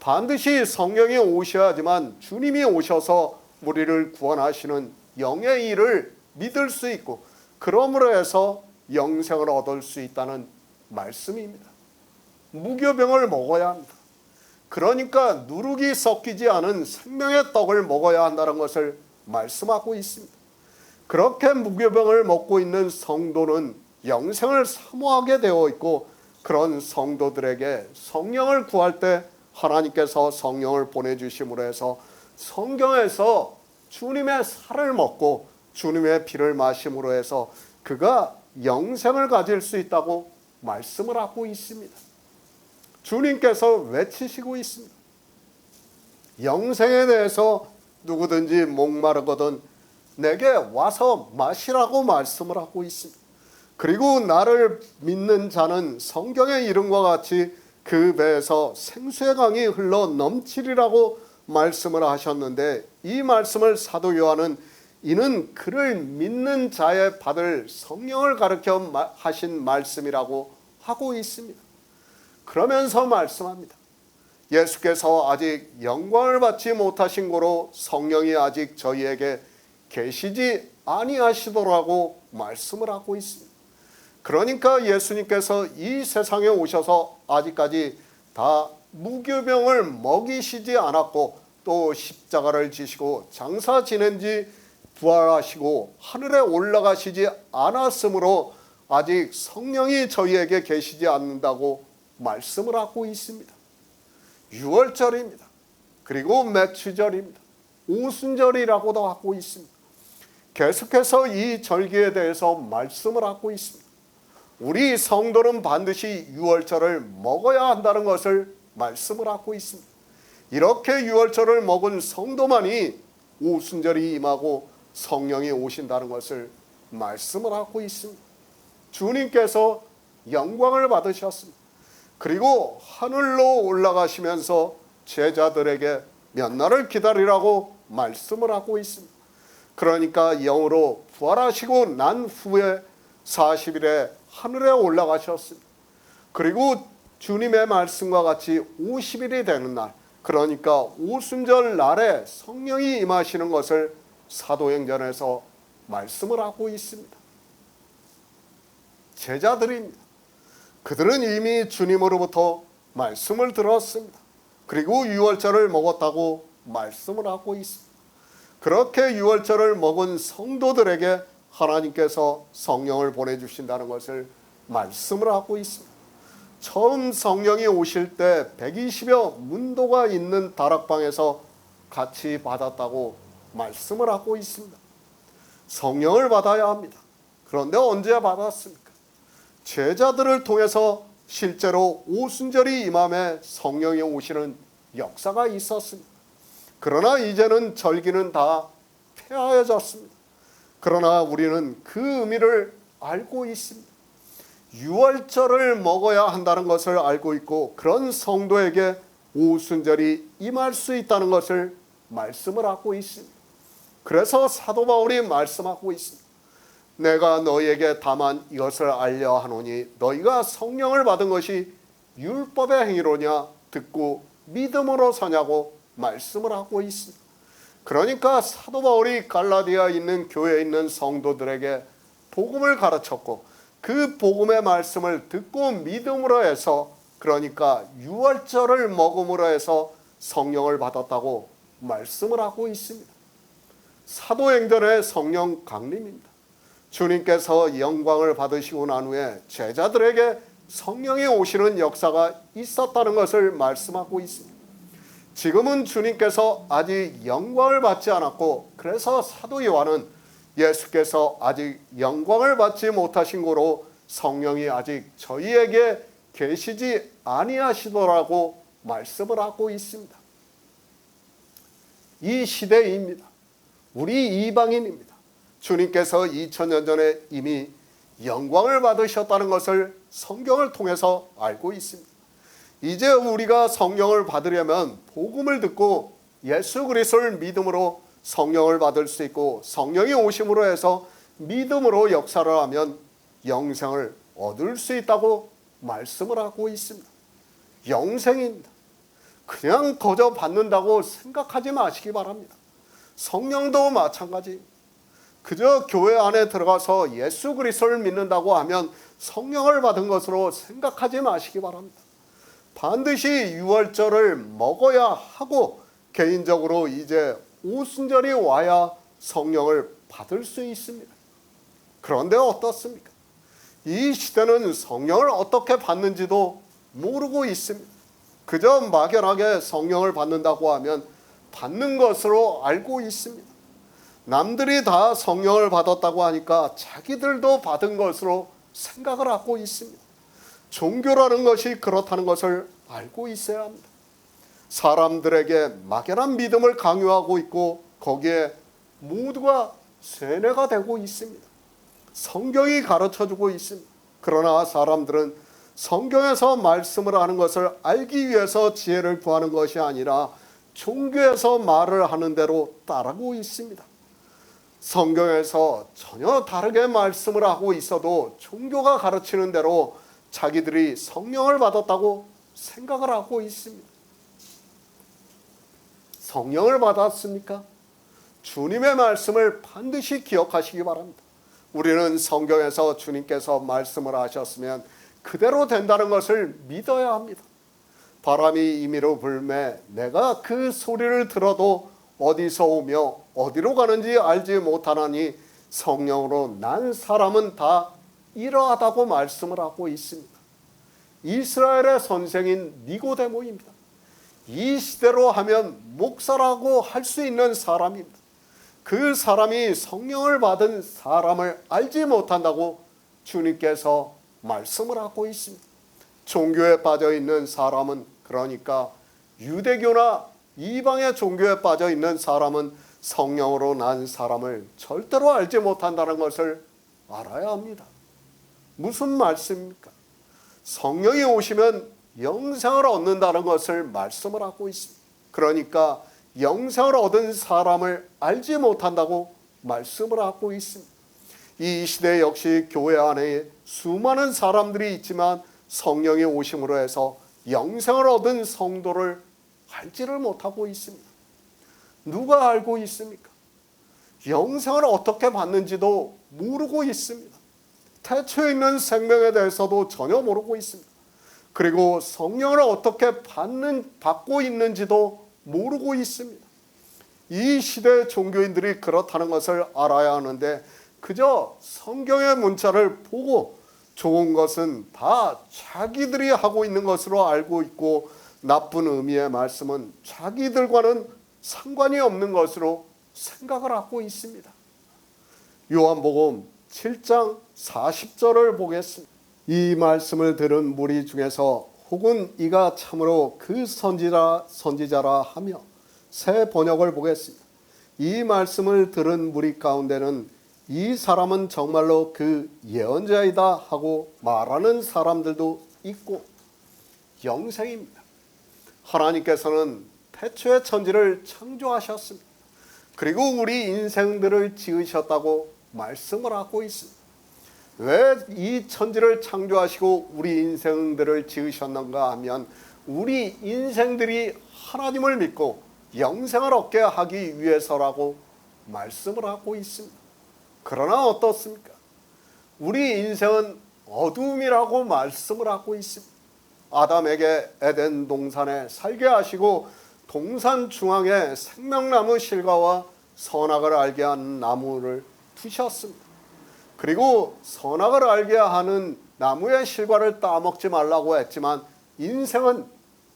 반드시 성령이 오셔야지만 주님이 오셔서 우리를 구원하시는 영의 일을 믿을 수 있고, 그러므로 해서 영생을 얻을 수 있다는 말씀입니다. 무교병을 먹어야 합니다. 그러니까 누룩이 섞이지 않은 생명의 떡을 먹어야 한다는 것을 말씀하고 있습니다. 그렇게 무교병을 먹고 있는 성도는 영생을 사모하게 되어 있고, 그런 성도들에게 성령을 구할 때 하나님께서 성령을 보내주심으로 해서 성경에서 주님의 살을 먹고 주님의 피를 마심으로 해서 그가 영생을 가질 수 있다고 말씀을 하고 있습니다. 주님께서 외치시고 있습니다. 영생에 대해서 누구든지 목마르거든 내게 와서 마시라고 말씀을 하고 있습니다. 그리고 나를 믿는 자는 성경의 이름과 같이 그 배에서 생수의 강이 흘러 넘치리라고 말씀을 하셨는데, 이 말씀을 사도 요한은 이는 그를 믿는 자에 받을 성령을 가르쳐 하신 말씀이라고 하고 있습니다. 그러면서 말씀합니다. 예수께서 아직 영광을 받지 못하신 고로 성령이 아직 저희에게 계시지 아니하시더라고 말씀을 하고 있습니다. 그러니까 예수님께서 이 세상에 오셔서 아직까지 다 무교병을 먹이시지 않았고, 또 십자가를 지시고 장사 지낸 지 부활하시고 하늘에 올라가시지 않았으므로 아직 성령이 저희에게 계시지 않는다고 말씀을 하고 있습니다. 유월절입니다. 그리고 매추절입니다. 오순절이라고도 하고 있습니다. 계속해서 이 절기에 대해서 말씀을 하고 있습니다. 우리 성도는 반드시 유월절을 먹어야 한다는 것을 말씀을 하고 있습니다. 이렇게 유월절을 먹은 성도만이 오순절이 임하고 성령이 오신다는 것을 말씀을 하고 있습니다. 주님께서 영광을 받으셨습니다. 그리고 하늘로 올라가시면서 제자들에게 몇 날을 기다리라고 말씀을 하고 있습니다. 그러니까 영으로 부활하시고 난 후에 40일에 하늘에 올라가셨습니다. 그리고 주님의 말씀과 같이 50일이 되는 날, 그러니까 오순절 날에 성령이 임하시는 것을 사도행전에서 말씀을 하고 있습니다. 제자들입니다. 그들은 이미 주님으로부터 말씀을 들었습니다. 그리고 유월절을 먹었다고 말씀을 하고 있습니다. 그렇게 유월절을 먹은 성도들에게 하나님께서 성령을 보내주신다는 것을 말씀을 하고 있습니다. 처음 성령이 오실 때 120여 문도가 있는 다락방에서 같이 받았다고 말씀을 하고 있습니다. 성령을 받아야 합니다. 그런데 언제 받았습니까? 제자들을 통해서 실제로 오순절이 임함에 성령이 오시는 역사가 있었습니다. 그러나 이제는 절기는 다 폐하여졌습니다. 그러나 우리는 그 의미를 알고 있습니다. 유월절을 먹어야 한다는 것을 알고 있고, 그런 성도에게 오순절이 임할 수 있다는 것을 말씀을 하고 있습니다. 그래서 사도 바울이 말씀하고 있습니다. 내가 너희에게 다만 이것을 알려 하노니 너희가 성령을 받은 것이 율법의 행위로냐 듣고 믿음으로 서냐고 말씀을 하고 있습니다. 그러니까 사도 바울이 갈라디아에 있는 교회에 있는 성도들에게 복음을 가르쳤고, 그 복음의 말씀을 듣고 믿음으로 해서, 그러니까 유월절을 먹음으로 해서 성령을 받았다고 말씀을 하고 있습니다. 사도행전의 성령 강림입니다. 주님께서 영광을 받으시고 난 후에 제자들에게 성령이 오시는 역사가 있었다는 것을 말씀하고 있습니다. 지금은 주님께서 아직 영광을 받지 않았고, 그래서 사도 요한은 예수께서 아직 영광을 받지 못하신 고로 성령이 아직 저희에게 계시지 아니하시더라고 말씀을 하고 있습니다. 이 시대입니다. 우리 이방인입니다. 주님께서 2000년 전에 이미 영광을 받으셨다는 것을 성경을 통해서 알고 있습니다. 이제 우리가 성령을 받으려면 복음을 듣고 예수 그리스도를 믿음으로 성령을 받을 수 있고, 성령이 오심으로 해서 믿음으로 역사를 하면 영생을 얻을 수 있다고 말씀을 하고 있습니다. 영생입니다. 그냥 거저 받는다고 생각하지 마시기 바랍니다. 성령도 마찬가지입니다. 그저 교회 안에 들어가서 예수 그리스도를 믿는다고 하면 성령을 받은 것으로 생각하지 마시기 바랍니다. 반드시 유월절을 먹어야 하고, 개인적으로 이제 오순절이 와야 성령을 받을 수 있습니다. 그런데 어떻습니까? 이 시대는 성령을 어떻게 받는지도 모르고 있습니다. 그저 막연하게 성령을 받는다고 하면 받는 것으로 알고 있습니다. 남들이 다 성령을 받았다고 하니까 자기들도 받은 것으로 생각을 하고 있습니다. 종교라는 것이 그렇다는 것을 알고 있어야 합니다. 사람들에게 막연한 믿음을 강요하고 있고 거기에 모두가 세뇌가 되고 있습니다. 성경이 가르쳐주고 있습니다. 그러나 사람들은 성경에서 말씀을 하는 것을 알기 위해서 지혜를 구하는 것이 아니라 종교에서 말을 하는 대로 따르고 있습니다. 성경에서 전혀 다르게 말씀을 하고 있어도 종교가 가르치는 대로 자기들이 성령을 받았다고 생각을 하고 있습니다. 성령을 받았습니까? 주님의 말씀을 반드시 기억하시기 바랍니다. 우리는 성경에서 주님께서 말씀을 하셨으면 그대로 된다는 것을 믿어야 합니다. 바람이 임의로 불매 내가 그 소리를 들어도 어디서 오며 어디로 가는지 알지 못하나니 성령으로 난 사람은 다 이러하다고 말씀을 하고 있습니다. 이스라엘의 선생인 니고데모입니다. 이 시대로 하면 목사라고 할 수 있는 사람입니다. 그 사람이 성령을 받은 사람을 알지 못한다고 주님께서 말씀을 하고 있습니다. 종교에 빠져 있는 사람은, 그러니까 유대교나 이방의 종교에 빠져 있는 사람은 성령으로 난 사람을 절대로 알지 못한다는 것을 알아야 합니다. 무슨 말씀입니까? 성령이 오시면 영생을 얻는다는 것을 말씀을 하고 있습니다. 그러니까 영생을 얻은 사람을 알지 못한다고 말씀을 하고 있습니다. 이 시대 역시 교회 안에 수많은 사람들이 있지만 성령이 오심으로 해서 영생을 얻은 성도를 알지를 못하고 있습니다. 누가 알고 있습니까? 영생을 어떻게 받는지도 모르고 있습니다. 태초에 있는 생명에 대해서도 전혀 모르고 있습니다. 그리고 성령을 어떻게 받고 있는지도 모르고 있습니다. 이 시대 종교인들이 그렇다는 것을 알아야 하는데 그저 성경의 문자를 보고 좋은 것은 다 자기들이 하고 있는 것으로 알고 있고 나쁜 의미의 말씀은 자기들과는 상관이 없는 것으로 생각을 하고 있습니다. 요한복음 7장 40절을 보겠습니다. 이 말씀을 들은 무리 중에서 혹은 이가 참으로 그 선지자라 하며 새 번역을 보겠습니다. 이 말씀을 들은 무리 가운데는 이 사람은 정말로 그 예언자이다 하고 말하는 사람들도 있고 영생입니다. 하나님께서는 태초의 천지를 창조하셨습니다. 그리고 우리 인생들을 지으셨다고 말씀을 하고 있습니다. 왜 이 천지를 창조하시고 우리 인생들을 지으셨는가 하면 우리 인생들이 하나님을 믿고 영생을 얻게 하기 위해서라고 말씀을 하고 있습니다. 그러나 어떻습니까? 우리 인생은 어둠이라고 말씀을 하고 있습니다. 아담에게 에덴 동산에 살게 하시고 동산 중앙에 생명나무 실과와 선악을 알게 하는 나무를 두셨습니다. 그리고 선악을 알게 하는 나무의 실과를 따먹지 말라고 했지만 인생은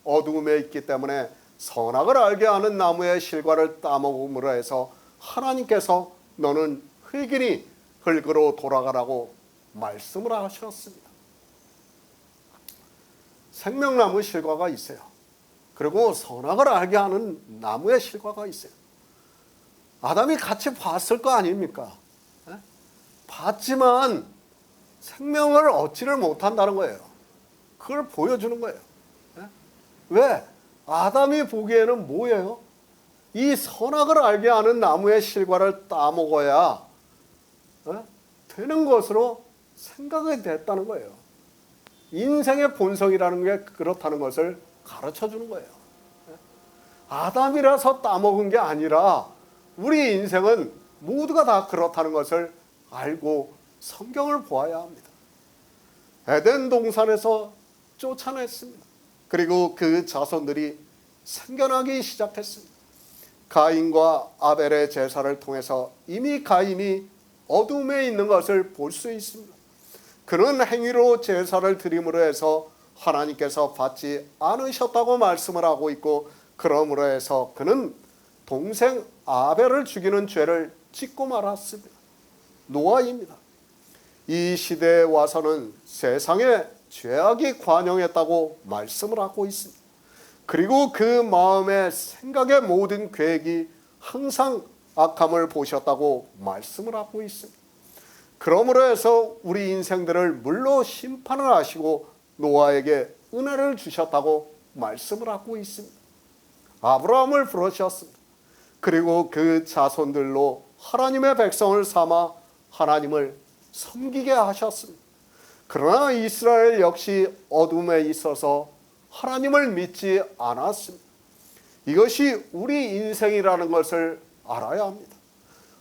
어둠에 있기 때문에 선악을 알게 하는 나무의 실과를 따먹음으로 해서 하나님께서 너는 흙이니 흙으로 돌아가라고 말씀을 하셨습니다. 생명나무 실과가 있어요. 그리고 선악을 알게 하는 나무의 실과가 있어요. 아담이 같이 봤을 거 아닙니까? 봤지만 생명을 얻지를 못한다는 거예요. 그걸 보여주는 거예요. 왜? 아담이 보기에는 뭐예요? 이 선악을 알게 하는 나무의 실과를 따먹어야 되는 것으로 생각이 됐다는 거예요. 인생의 본성이라는 게 그렇다는 것을 가르쳐 주는 거예요. 아담이라서 따먹은 게 아니라 우리 인생은 모두가 다 그렇다는 것을 알고 성경을 보아야 합니다. 에덴 동산에서 쫓아냈습니다. 그리고 그 자손들이 생겨나기 시작했습니다. 가인과 아벨의 제사를 통해서 이미 가인이 어둠에 있는 것을 볼 수 있습니다. 그런 행위로 제사를 드림으로 해서 하나님께서 받지 않으셨다고 말씀을 하고 있고, 그러므로 해서 그는 동생 아벨을 죽이는 죄를 짓고 말았습니다. 노아입니다. 이 시대에 와서는 세상에 죄악이 관영했다고 말씀을 하고 있습니다. 그리고 그 마음의 생각의 모든 계획이 항상 악함을 보셨다고 말씀을 하고 있습니다. 그러므로 해서 우리 인생들을 물로 심판을 하시고 노아에게 은혜를 주셨다고 말씀을 하고 있습니다. 아브라함을 부르셨습니다. 그리고 그 자손들로 하나님의 백성을 삼아 하나님을 섬기게 하셨습니다. 그러나 이스라엘 역시 어둠에 있어서 하나님을 믿지 않았습니다. 이것이 우리 인생이라는 것을 알아야 합니다.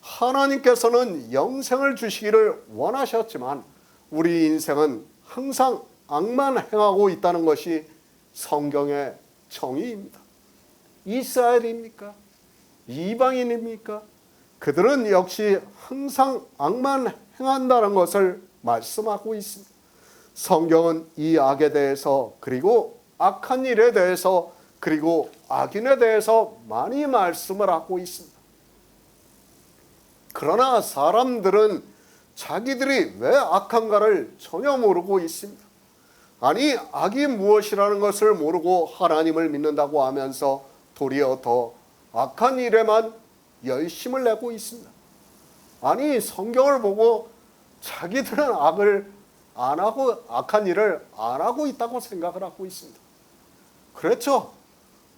하나님께서는 영생을 주시기를 원하셨지만 우리 인생은 항상 악만 행하고 있다는 것이 성경의 정의입니다. 이스라엘입니까? 이방인입니까? 그들은 역시 항상 악만 행한다는 것을 말씀하고 있습니다. 성경은 이 악에 대해서, 그리고 악한 일에 대해서, 그리고 악인에 대해서 많이 말씀을 하고 있습니다. 그러나 사람들은 자기들이 왜 악한가를 전혀 모르고 있습니다. 아니, 악이 무엇이라는 것을 모르고 하나님을 믿는다고 하면서 도리어 더 악한 일에만 열심을 내고 있습니다. 아니, 성경을 보고 자기들은 악을 안 하고, 악한 일을 안 하고 있다고 생각을 하고 있습니다. 그렇죠?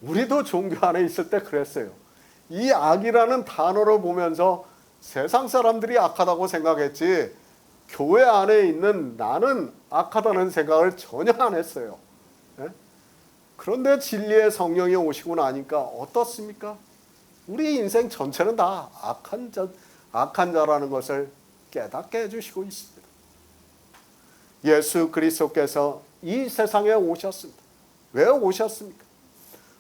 우리도 종교 안에 있을 때 그랬어요. 이 악이라는 단어를 보면서 세상 사람들이 악하다고 생각했지, 교회 안에 있는 나는 악하다는 생각을 전혀 안 했어요. 네? 그런데 진리의 성령이 오시고 나니까 어떻습니까? 우리 인생 전체는 다 악한 자라는 것을 깨닫게 해주시고 있습니다. 예수 그리스도께서 이 세상에 오셨습니다. 왜 오셨습니까?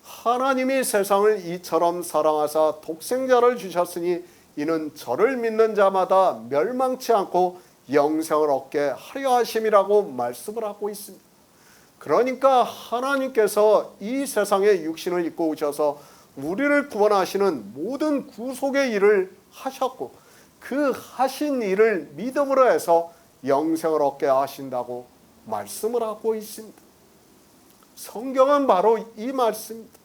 하나님이 세상을 이처럼 사랑하사 독생자를 주셨으니 이는 저를 믿는 자마다 멸망치 않고 영생을 얻게 하려 하심이라고 말씀을 하고 있습니다. 그러니까 하나님께서 이 세상에 육신을 입고 오셔서 우리를 구원하시는 모든 구속의 일을 하셨고, 그 하신 일을 믿음으로 해서 영생을 얻게 하신다고 말씀을 하고 있습니다. 성경은 바로 이 말씀입니다.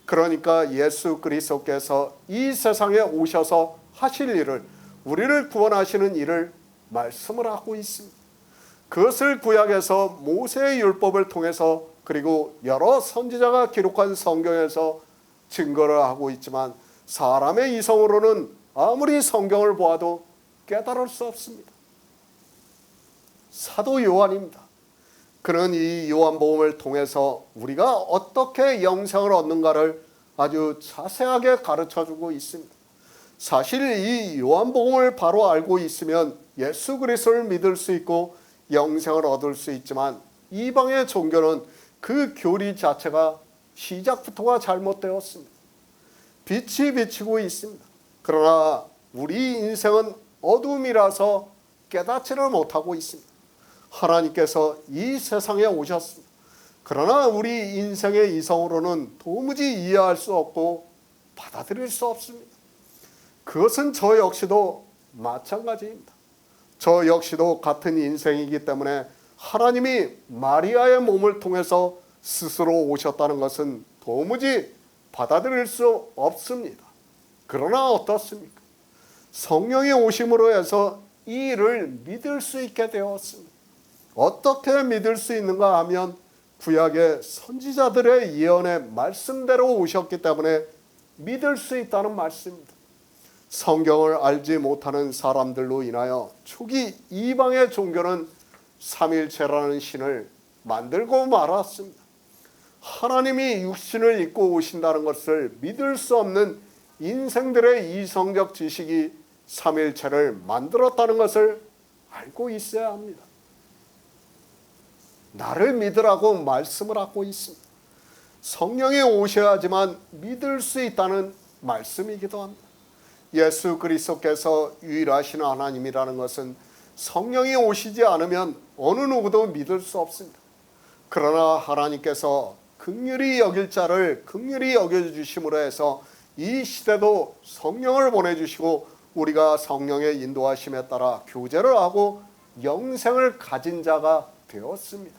그러니까 예수 그리스도께서 이 세상에 오셔서 하실 일을, 우리를 구원하시는 일을 말씀을 하고 있습니다. 그것을 구약에서 모세의 율법을 통해서, 그리고 여러 선지자가 기록한 성경에서 증거를 하고 있지만 사람의 이성으로는 아무리 성경을 보아도 깨달을 수 없습니다. 사도 요한입니다. 그는 이 요한복음을 통해서 우리가 어떻게 영생을 얻는가를 아주 자세하게 가르쳐주고 있습니다. 사실 이 요한복음을 바로 알고 있으면 예수 그리스도를 믿을 수 있고 영생을 얻을 수 있지만, 이방의 종교는 그 교리 자체가 시작부터가 잘못되었습니다. 빛이 비치고 있습니다. 그러나 우리 인생은 어둠이라서 깨닫지를 못하고 있습니다. 하나님께서 이 세상에 오셨습니다. 그러나 우리 인생의 이성으로는 도무지 이해할 수 없고 받아들일 수 없습니다. 그것은 저 역시도 마찬가지입니다. 저 역시도 같은 인생이기 때문에 하나님이 마리아의 몸을 통해서 스스로 오셨다는 것은 도무지 받아들일 수 없습니다. 그러나 어떻습니까? 성령이 오심으로 해서 이 일을 믿을 수 있게 되었습니다. 어떻게 믿을 수 있는가 하면 구약의 선지자들의 예언의 말씀대로 오셨기 때문에 믿을 수 있다는 말씀입니다. 성경을 알지 못하는 사람들로 인하여 초기 이방의 종교는 삼일체라는 신을 만들고 말았습니다. 하나님이 육신을 입고 오신다는 것을 믿을 수 없는 인생들의 이성적 지식이 삼일체를 만들었다는 것을 알고 있어야 합니다. 나를 믿으라고 말씀을 하고 있습니다. 성령이 오셔야지만 믿을 수 있다는 말씀이기도 합니다. 예수 그리스도께서 유일하신 하나님이라는 것은 성령이 오시지 않으면 어느 누구도 믿을 수 없습니다. 그러나 하나님께서 긍휼히 여길 자를 긍휼히 여겨주심으로 해서 이 시대도 성령을 보내주시고 우리가 성령의 인도하심에 따라 교제를 하고 영생을 가진 자가 되었습니다.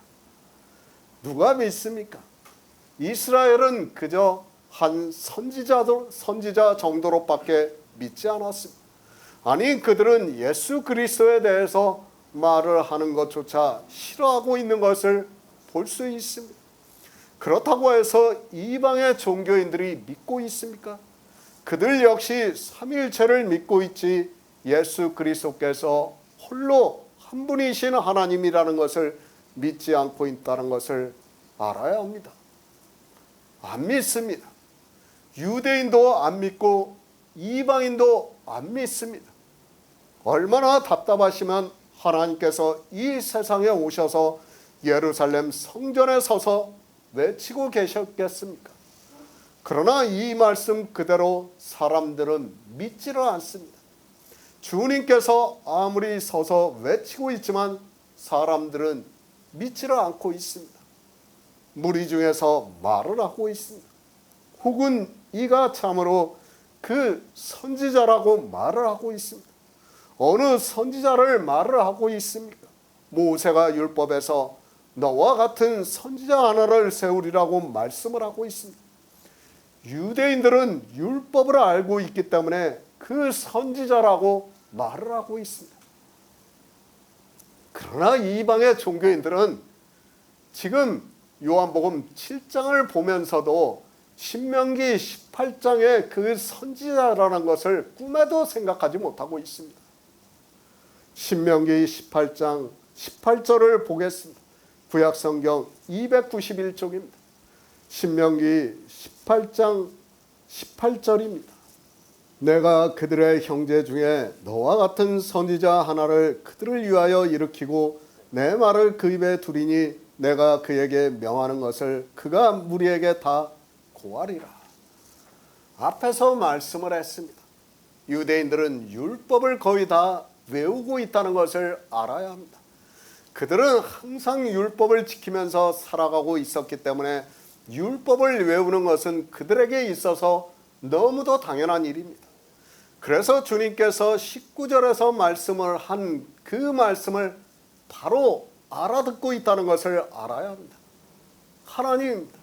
누가 믿습니까? 이스라엘은 그저 한 선지자 정도로밖에 믿지 않았습니다. 아니, 그들은 예수 그리스도에 대해서 말을 하는 것조차 싫어하고 있는 것을 볼 수 있습니다. 그렇다고 해서 이방의 종교인들이 믿고 있습니까? 그들 역시 삼위일체를 믿고 있지 예수 그리스도께서 홀로 한 분이신 하나님이라는 것을 믿지 않고 있다는 것을 알아야 합니다. 안 믿습니다. 유대인도 안 믿고 이방인도 안 믿습니다. 얼마나 답답하시면 하나님께서 이 세상에 오셔서 예루살렘 성전에 서서 외치고 계셨겠습니까? 그러나 이 말씀 그대로 사람들은 믿지를 않습니다. 주님께서 아무리 서서 외치고 있지만 사람들은 믿지를 않고 있습니다. 무리 중에서 말을 하고 있습니다. 혹은 이가 참으로 그 선지자라고 말을 하고 있습니다. 어느 선지자를 말을 하고 있습니까? 모세가 율법에서 너와 같은 선지자 하나를 세우리라고 말씀을 하고 있습니다. 유대인들은 율법을 알고 있기 때문에 그 선지자라고 말을 하고 있습니다. 그러나 이방의 종교인들은 지금 요한복음 7장을 보면서도 신명기 18장의 그 선지자라는 것을 꿈에도 생각하지 못하고 있습니다. 신명기 18장 18절을 보겠습니다. 구약성경 291쪽입니다. 신명기 18장 18절입니다. 내가 그들의 형제 중에 너와 같은 선지자 하나를 그들을 위하여 일으키고 내 말을 그 입에 두리니 내가 그에게 명하는 것을 그가 무리에게 다 고하리라. 앞에서 말씀을 했습니다. 유대인들은 율법을 거의 다 외우고 있다는 것을 알아야 합니다. 그들은 항상 율법을 지키면서 살아가고 있었기 때문에 율법을 외우는 것은 그들에게 있어서 너무도 당연한 일입니다. 그래서 주님께서 19절에서 말씀을 한 그 말씀을 바로 알아듣고 있다는 것을 알아야 합니다. 하나님입니다.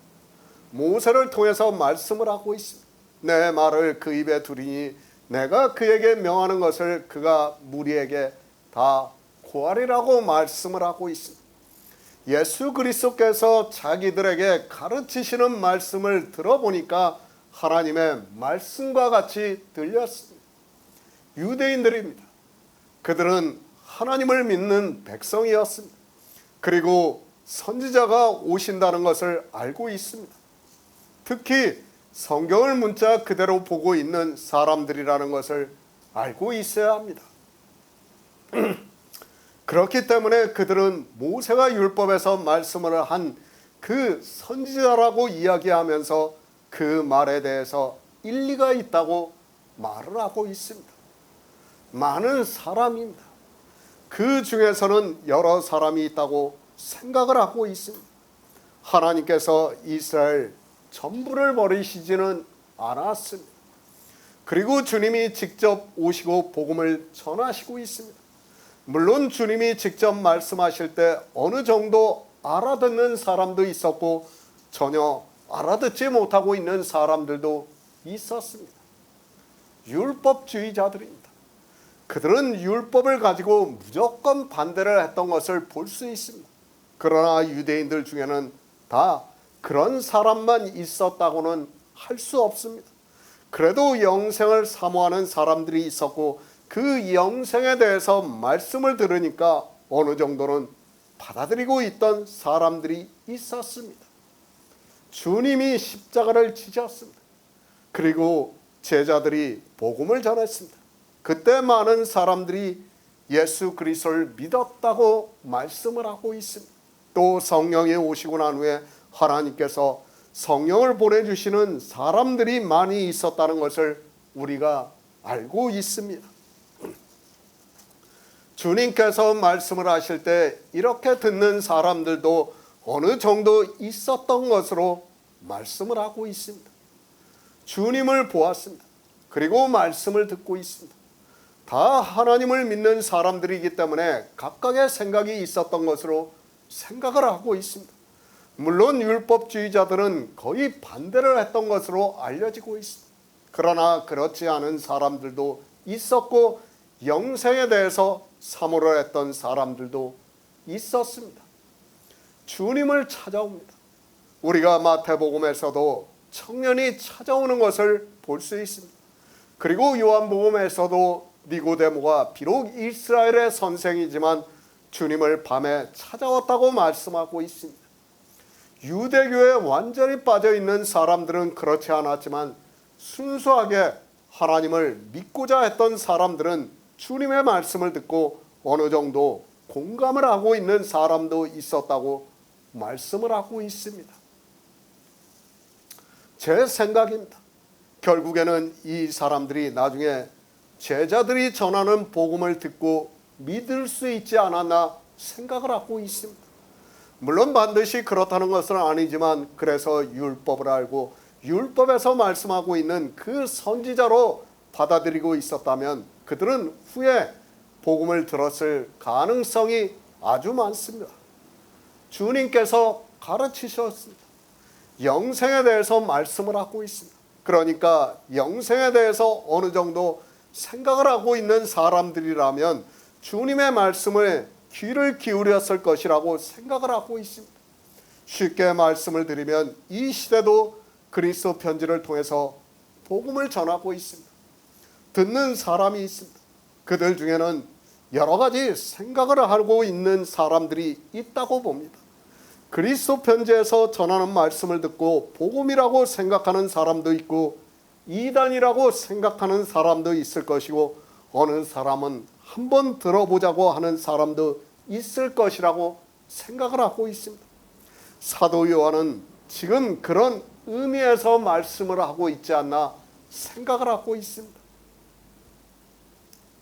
모세를 통해서 말씀을 하고 있습니다. 내 말을 그 입에 두리니 내가 그에게 명하는 것을 그가 무리에게 다 고하리라고 말씀을 하고 있습니다. 예수 그리스도께서 자기들에게 가르치시는 말씀을 들어보니까 하나님의 말씀과 같이 들렸습니다. 유대인들입니다. 그들은 하나님을 믿는 백성이었습니다. 그리고 선지자가 오신다는 것을 알고 있습니다. 특히 성경을 문자 그대로 보고 있는 사람들이라는 것을 알고 있어야 합니다. 그렇기 때문에 그들은 모세가 율법에서 말씀을 한 그 선지자라고 이야기하면서 그 말에 대해서 일리가 있다고 말을 하고 있습니다. 많은 사람입니다. 그 중에서는 여러 사람이 있다고 생각을 하고 있습니다. 하나님께서 이스라엘 전부를 버리시지는 않았습니다. 그리고 주님이 직접 오시고 복음을 전하시고 있습니다. 물론 주님이 직접 말씀하실 때 어느 정도 알아듣는 사람도 있었고 전혀 알아듣지 못하고 있는 사람들도 있었습니다. 율법주의자들입니다. 그들은 율법을 가지고 무조건 반대를 했던 것을 볼 수 있습니다. 그러나 유대인들 중에는 다 그런 사람만 있었다고는 할 수 없습니다. 그래도 영생을 사모하는 사람들이 있었고 그 영생에 대해서 말씀을 들으니까 어느 정도는 받아들이고 있던 사람들이 있었습니다. 주님이 십자가를 지셨습니다. 그리고 제자들이 복음을 전했습니다. 그때 많은 사람들이 예수 그리스도를 믿었다고 말씀을 하고 있습니다. 또 성령이 오시고 난 후에 하나님께서 성령을 보내주시는 사람들이 많이 있었다는 것을 우리가 알고 있습니다. 주님께서 말씀을 하실 때 이렇게 듣는 사람들도 어느 정도 있었던 것으로 말씀을 하고 있습니다. 주님을 보았습니다. 그리고 말씀을 듣고 있습니다. 다 하나님을 믿는 사람들이기 때문에 각각의 생각이 있었던 것으로 생각을 하고 있습니다. 물론 율법주의자들은 거의 반대를 했던 것으로 알려지고 있습니다. 그러나 그렇지 않은 사람들도 있었고 영생에 대해서 사모를 했던 사람들도 있었습니다. 주님을 찾아옵니다. 우리가 마태복음에서도 청년이 찾아오는 것을 볼 수 있습니다. 그리고 요한복음에서도 니고데모가 비록 이스라엘의 선생이지만 주님을 밤에 찾아왔다고 말씀하고 있습니다. 유대교에 완전히 빠져있는 사람들은 그렇지 않았지만 순수하게 하나님을 믿고자 했던 사람들은 주님의 말씀을 듣고 어느 정도 공감을 하고 있는 사람도 있었다고 말씀을 하고 있습니다. 제 생각입니다. 결국에는 이 사람들이 나중에 제자들이 전하는 복음을 듣고 믿을 수 있지 않았나 생각을 하고 있습니다. 물론 반드시 그렇다는 것은 아니지만 그래서 율법을 알고 율법에서 말씀하고 있는 그 선지자로 받아들이고 있었다면 그들은 후에 복음을 들었을 가능성이 아주 많습니다. 주님께서 가르치셨습니다. 영생에 대해서 말씀을 하고 있습니다. 그러니까 영생에 대해서 어느 정도 생각을 하고 있는 사람들이라면 주님의 말씀을 귀를 기울였을 것이라고 생각을 하고 있습니다. 쉽게 말씀을 드리면 이 시대도 그리스도 편지를 통해서 복음을 전하고 있습니다. 듣는 사람이 있습니다. 그들 중에는 여러 가지 생각을 하고 있는 사람들이 있다고 봅니다. 그리스도 편지에서 전하는 말씀을 듣고 복음이라고 생각하는 사람도 있고 이단이라고 생각하는 사람도 있을 것이고 어느 사람은 한번 들어보자고 하는 사람도 있을 것이라고 생각을 하고 있습니다. 사도 요한은 지금 그런 의미에서 말씀을 하고 있지 않나 생각을 하고 있습니다.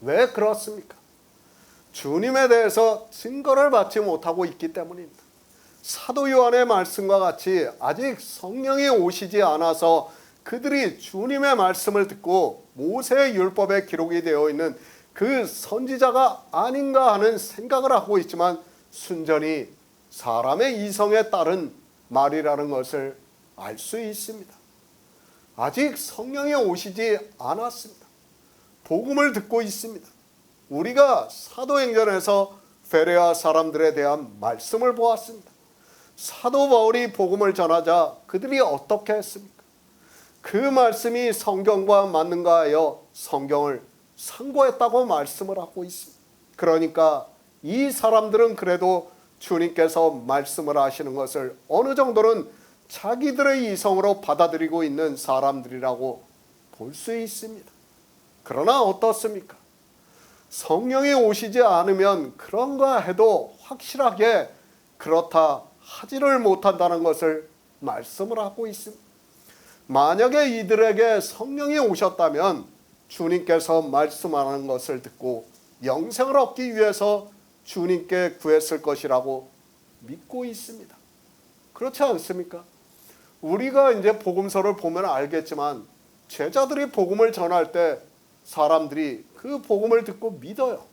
왜 그렇습니까? 주님에 대해서 증거를 받지 못하고 있기 때문입니다. 사도 요한의 말씀과 같이 아직 성령이 오시지 않아서 그들이 주님의 말씀을 듣고 모세의 율법에 기록이 되어 있는 그 선지자가 아닌가 하는 생각을 하고 있지만 순전히 사람의 이성에 따른 말이라는 것을 알 수 있습니다. 아직 성령이 오시지 않았습니다. 복음을 듣고 있습니다. 우리가 사도행전에서 베레아 사람들에 대한 말씀을 보았습니다. 사도 바울이 복음을 전하자 그들이 어떻게 했습니까? 그 말씀이 성경과 맞는가 하여 성경을 상고했다고 말씀을 하고 있습니다. 그러니까 이 사람들은 그래도 주님께서 말씀을 하시는 것을 어느 정도는 자기들의 이성으로 받아들이고 있는 사람들이라고 볼 수 있습니다. 그러나 어떻습니까? 성령이 오시지 않으면 그런가 해도 확실하게 그렇다 하지를 못한다는 것을 말씀을 하고 있습니다. 만약에 이들에게 성령이 오셨다면 주님께서 말씀하는 것을 듣고 영생을 얻기 위해서 주님께 구했을 것이라고 믿고 있습니다. 그렇지 않습니까? 우리가 이제 복음서를 보면 알겠지만 제자들이 복음을 전할 때 사람들이 그 복음을 듣고 믿어요.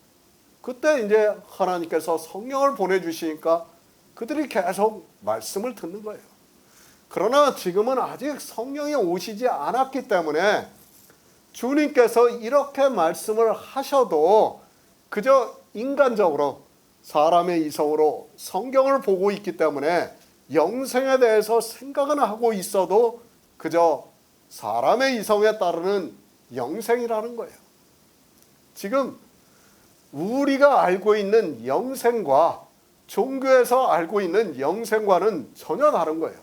그때 이제 하나님께서 성령을 보내주시니까 그들이 계속 말씀을 듣는 거예요. 그러나 지금은 아직 성령이 오시지 않았기 때문에 주님께서 이렇게 말씀을 하셔도 그저 인간적으로 사람의 이성으로 성경을 보고 있기 때문에 영생에 대해서 생각은 하고 있어도 그저 사람의 이성에 따르는 영생이라는 거예요. 지금 우리가 알고 있는 영생과 종교에서 알고 있는 영생과는 전혀 다른 거예요.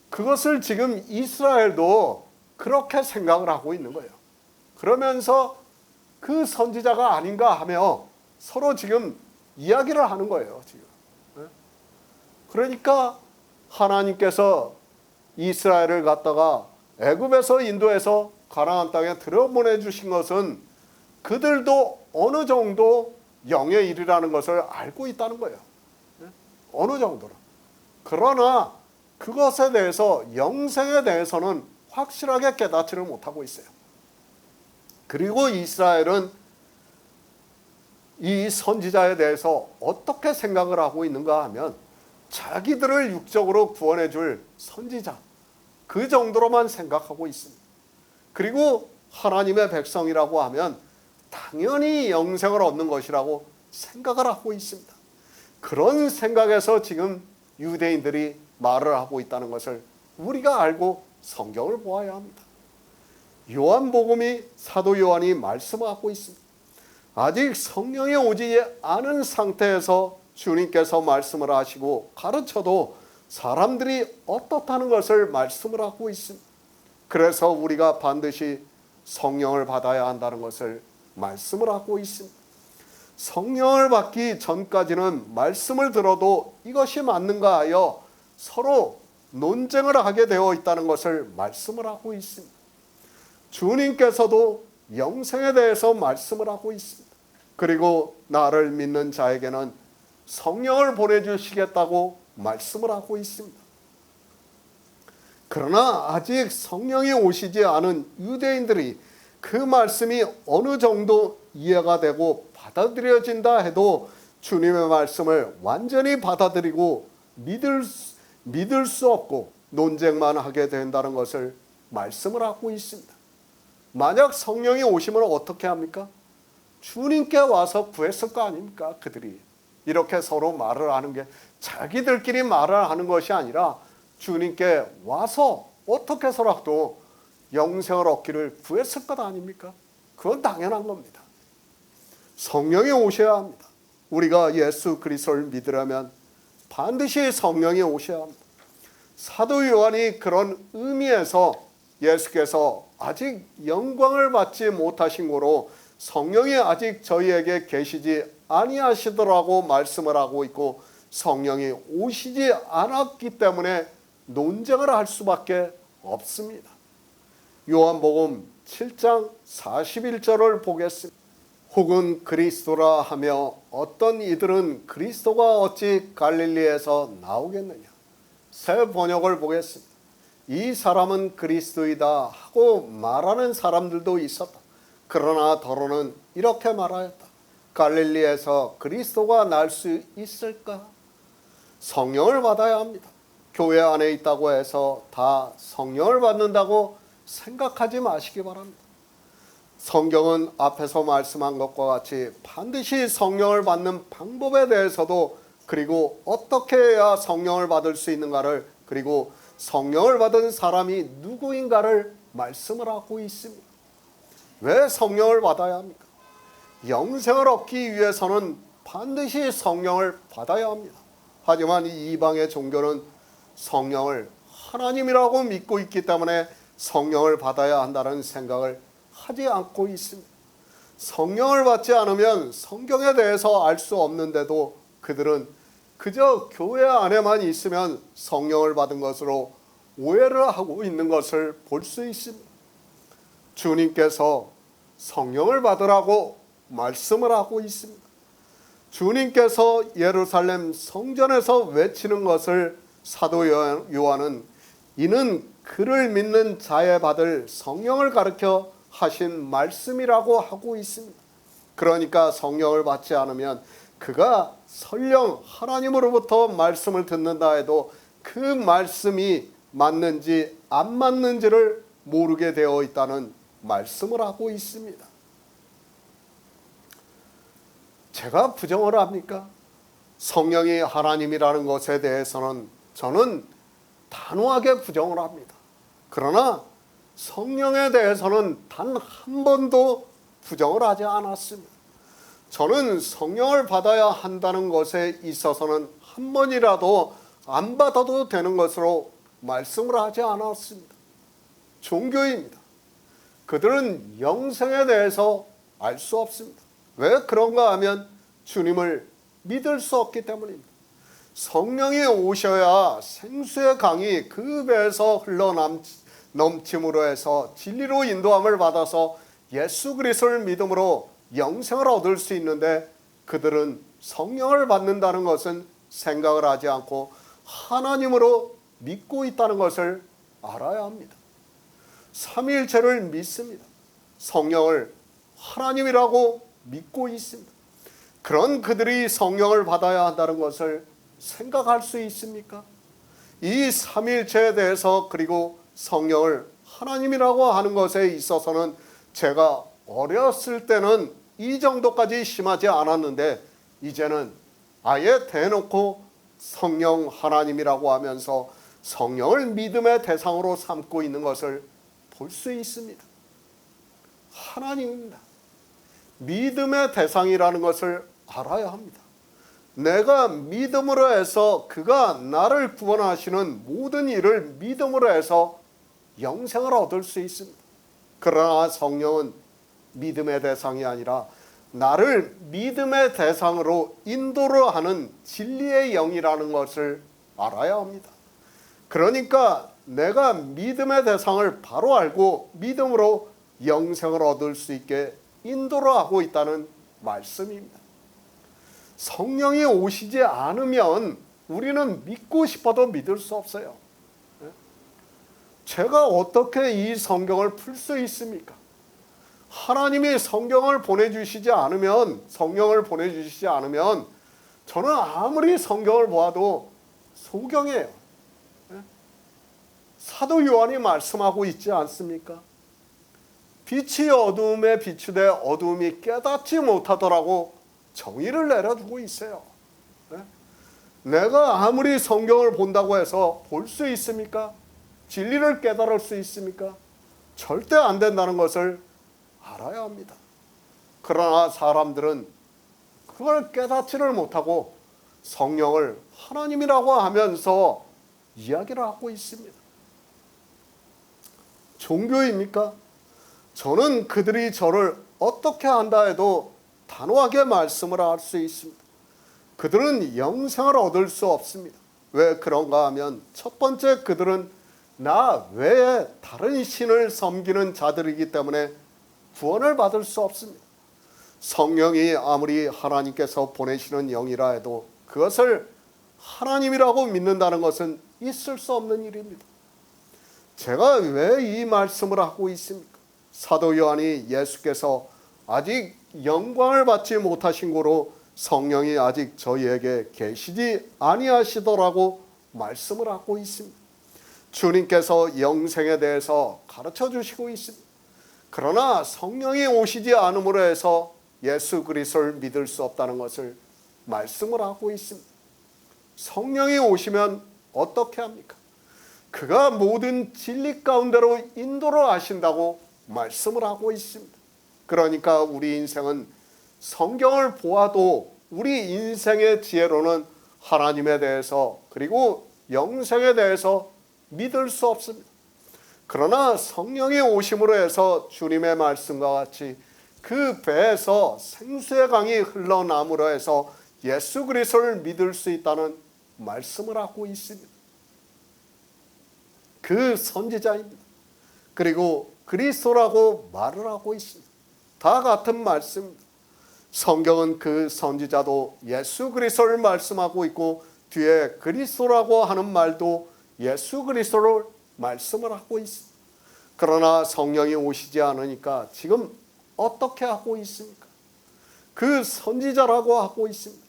그것을 지금 이스라엘도 그렇게 생각을 하고 있는 거예요. 그러면서 그 선지자가 아닌가 하며 서로 지금 이야기를 하는 거예요. 지금. 그러니까 하나님께서 이스라엘을 갖다가 애굽에서 인도해서 가나안 땅에 들여보내 주신 것은 그들도 어느 정도 영의 일이라는 것을 알고 있다는 거예요. 어느 정도는. 그러나 그것에 대해서, 영생에 대해서는 확실하게 깨닫지를 못하고 있어요. 그리고 이스라엘은 이 선지자에 대해서 어떻게 생각을 하고 있는가 하면 자기들을 육적으로 구원해 줄 선지자, 그 정도로만 생각하고 있습니다. 그리고 하나님의 백성이라고 하면 당연히 영생을 얻는 것이라고 생각을 하고 있습니다. 그런 생각에서 지금 유대인들이 말을 하고 있다는 것을 우리가 알고 성경을 보아야 합니다. 요한복음이, 사도 요한이 말씀하고 있습니다. 아직 성령이 오지 않은 상태에서 주님께서 말씀을 하시고 가르쳐도 사람들이 어떻다는 것을 말씀을 하고 있습니다. 그래서 우리가 반드시 성령을 받아야 한다는 것을 말씀을 하고 있습니다. 성령을 받기 전까지는 말씀을 들어도 이것이 맞는가 하여 서로 논쟁을 하게 되어 있다는 것을 말씀을 하고 있습니다. 주님께서도 영생에 대해서 말씀을 하고 있습니다. 그리고 나를 믿는 자에게는 성령을 보내주시겠다고 말씀을 하고 있습니다. 그러나 아직 성령이 오시지 않은 유대인들이 그 말씀이 어느 정도 이해가 되고 받아들여진다 해도 주님의 말씀을 완전히 받아들이고 믿을 수 없고 논쟁만 하게 된다는 것을 말씀을 하고 있습니다. 만약 성령이 오시면 어떻게 합니까? 주님께 와서 구했을 거 아닙니까? 그들이 이렇게 서로 말을 하는 게 자기들끼리 말을 하는 것이 아니라 주님께 와서 어떻게 해서라도 영생을 얻기를 구했을 것 아닙니까? 그건 당연한 겁니다. 성령이 오셔야 합니다. 우리가 예수 그리스도를 믿으려면 반드시 성령이 오셔야 합니다. 사도 요한이 그런 의미에서 예수께서 아직 영광을 받지 못하신 거로 성령이 아직 저희에게 계시지 아니하시더라고 말씀을 하고 있고, 성령이 오시지 않았기 때문에 논쟁을 할 수밖에 없습니다. 요한복음 7장 41절을 보겠습니다. 혹은 그리스도라 하며 어떤 이들은 그리스도가 어찌 갈릴리에서 나오겠느냐. 새 번역을 보겠습니다. 이 사람은 그리스도이다 하고 말하는 사람들도 있었다. 그러나 더러는 이렇게 말하였다. 갈릴리에서 그리스도가 날 수 있을까? 성령을 받아야 합니다. 교회 안에 있다고 해서 다 성령을 받는다고 생각하지 마시기 바랍니다. 성경은 앞에서 말씀한 것과 같이 반드시 성령을 받는 방법에 대해서도, 그리고 어떻게 해야 성령을 받을 수 있는가를, 그리고 성령을 받은 사람이 누구인가를 말씀을 하고 있습니다. 왜 성령을 받아야 합니까? 영생을 얻기 위해서는 반드시 성령을 받아야 합니다. 하지만 이 이방의 종교는 성령을 하나님이라고 믿고 있기 때문에 성령을 받아야 한다는 생각을 하지 않고 있습니다. 성령을 받지 않으면 성경에 대해서 알 수 없는데도 그들은 그저 교회 안에만 있으면 성령을 받은 것으로 오해를 하고 있는 것을 볼 수 있습니다. 주님께서 성령을 받으라고 말씀을 하고 있습니다. 주님께서 예루살렘 성전에서 외치는 것을 사도 요한은 이는 그를 믿는 자에 받을 성령을 가르쳐 하신 말씀이라고 하고 있습니다. 그러니까 성령을 받지 않으면 그가 설령 하나님으로부터 말씀을 듣는다 해도 그 말씀이 맞는지 안 맞는지를 모르게 되어 있다는 말씀을 하고 있습니다. 제가 부정을 합니까? 성령이 하나님이라는 것에 대해서는 저는 단호하게 부정을 합니다. 그러나 성령에 대해서는 단 한 번도 부정을 하지 않았습니다. 저는 성령을 받아야 한다는 것에 있어서는 한 번이라도 안 받아도 되는 것으로 말씀을 하지 않았습니다. 종교입니다. 그들은 영생에 대해서 알 수 없습니다. 왜 그런가 하면 주님을 믿을 수 없기 때문입니다. 성령이 오셔야 생수의 강이 그 배에서 흘러넘침으로 해서 진리로 인도함을 받아서 예수 그리스도를 믿음으로 영생을 얻을 수 있는데, 그들은 성령을 받는다는 것은 생각을 하지 않고 하나님으로 믿고 있다는 것을 알아야 합니다. 삼위일체를 믿습니다. 성령을 하나님이라고 믿고 있습니다. 그런 그들이 성령을 받아야 한다는 것을 생각할 수 있습니까? 이 삼위일체에 대해서, 그리고 성령을 하나님이라고 하는 것에 있어서는 제가 어렸을 때는 이 정도까지 심하지 않았는데, 이제는 아예 대놓고 성령 하나님이라고 하면서 성령을 믿음의 대상으로 삼고 있는 것을 볼 수 있습니다. 하나님입니다. 믿음의 대상이라는 것을 알아야 합니다. 내가 믿음으로 해서 그가 나를 구원하시는 모든 일을 믿음으로 해서 영생을 얻을 수 있습니다. 그러나 성령은 믿음의 대상이 아니라 나를 믿음의 대상으로 인도를 하는 진리의 영이라는 것을 알아야 합니다. 그러니까 내가 믿음의 대상을 바로 알고 믿음으로 영생을 얻을 수 있게 인도를 하고 있다는 말씀입니다. 성령이 오시지 않으면 우리는 믿고 싶어도 믿을 수 없어요. 제가 어떻게 이 성경을 풀 수 있습니까? 하나님이 성경을 보내주시지 않으면, 성령을 보내주시지 않으면 저는 아무리 성경을 보아도 소경이에요. 사도 요한이 말씀하고 있지 않습니까? 빛이 어두움에 비추되 어두움이 깨닫지 못하더라고 정의를 내려주고 있어요. 내가 아무리 성경을 본다고 해서 볼 수 있습니까? 진리를 깨달을 수 있습니까? 절대 안 된다는 것을 알아야 합니다. 그러나 사람들은 그걸 깨닫지를 못하고 성령을 하나님이라고 하면서 이야기를 하고 있습니다. 종교입니까? 저는 그들이 저를 어떻게 한다 해도 단호하게 말씀을 할 수 있습니다. 그들은 영생을 얻을 수 없습니다. 왜 그런가 하면, 첫 번째, 그들은 나 외에 다른 신을 섬기는 자들이기 때문에 구원을 받을 수 없습니다. 성령이 아무리 하나님께서 보내시는 영이라 해도 그것을 하나님이라고 믿는다는 것은 있을 수 없는 일입니다. 제가 왜 이 말씀을 하고 있습니까? 사도 요한이 예수께서 아직 영광을 받지 못하신 고로 성령이 아직 저희에게 계시지 아니하시더라고 말씀을 하고 있습니다. 주님께서 영생에 대해서 가르쳐 주시고 있습니다. 그러나 성령이 오시지 않음으로 해서 예수 그리스도를 믿을 수 없다는 것을 말씀을 하고 있습니다. 성령이 오시면 어떻게 합니까? 그가 모든 진리 가운데로 인도를 하신다고 말씀을 하고 있습니다. 그러니까 우리 인생은 성경을 보아도 우리 인생의 지혜로는 하나님에 대해서, 그리고 영생에 대해서 믿을 수 없습니다. 그러나 성령이 오심으로 해서 주님의 말씀과 같이 그 배에서 생수의 강이 흘러남으로 해서 예수 그리스도를 믿을 수 있다는 말씀을 하고 있습니다. 그 선지자입니다. 그리고 그리스도라고 말을 하고 있습니다. 다 같은 말씀입니다. 성경은 그 선지자도 예수 그리스도를 말씀하고 있고, 뒤에 그리스도라고 하는 말도 예수 그리스도를 말씀을 하고 있습니다. 그러나 성령이 오시지 않으니까 지금 어떻게 하고 있습니까? 그 선지자라고 하고 있습니다.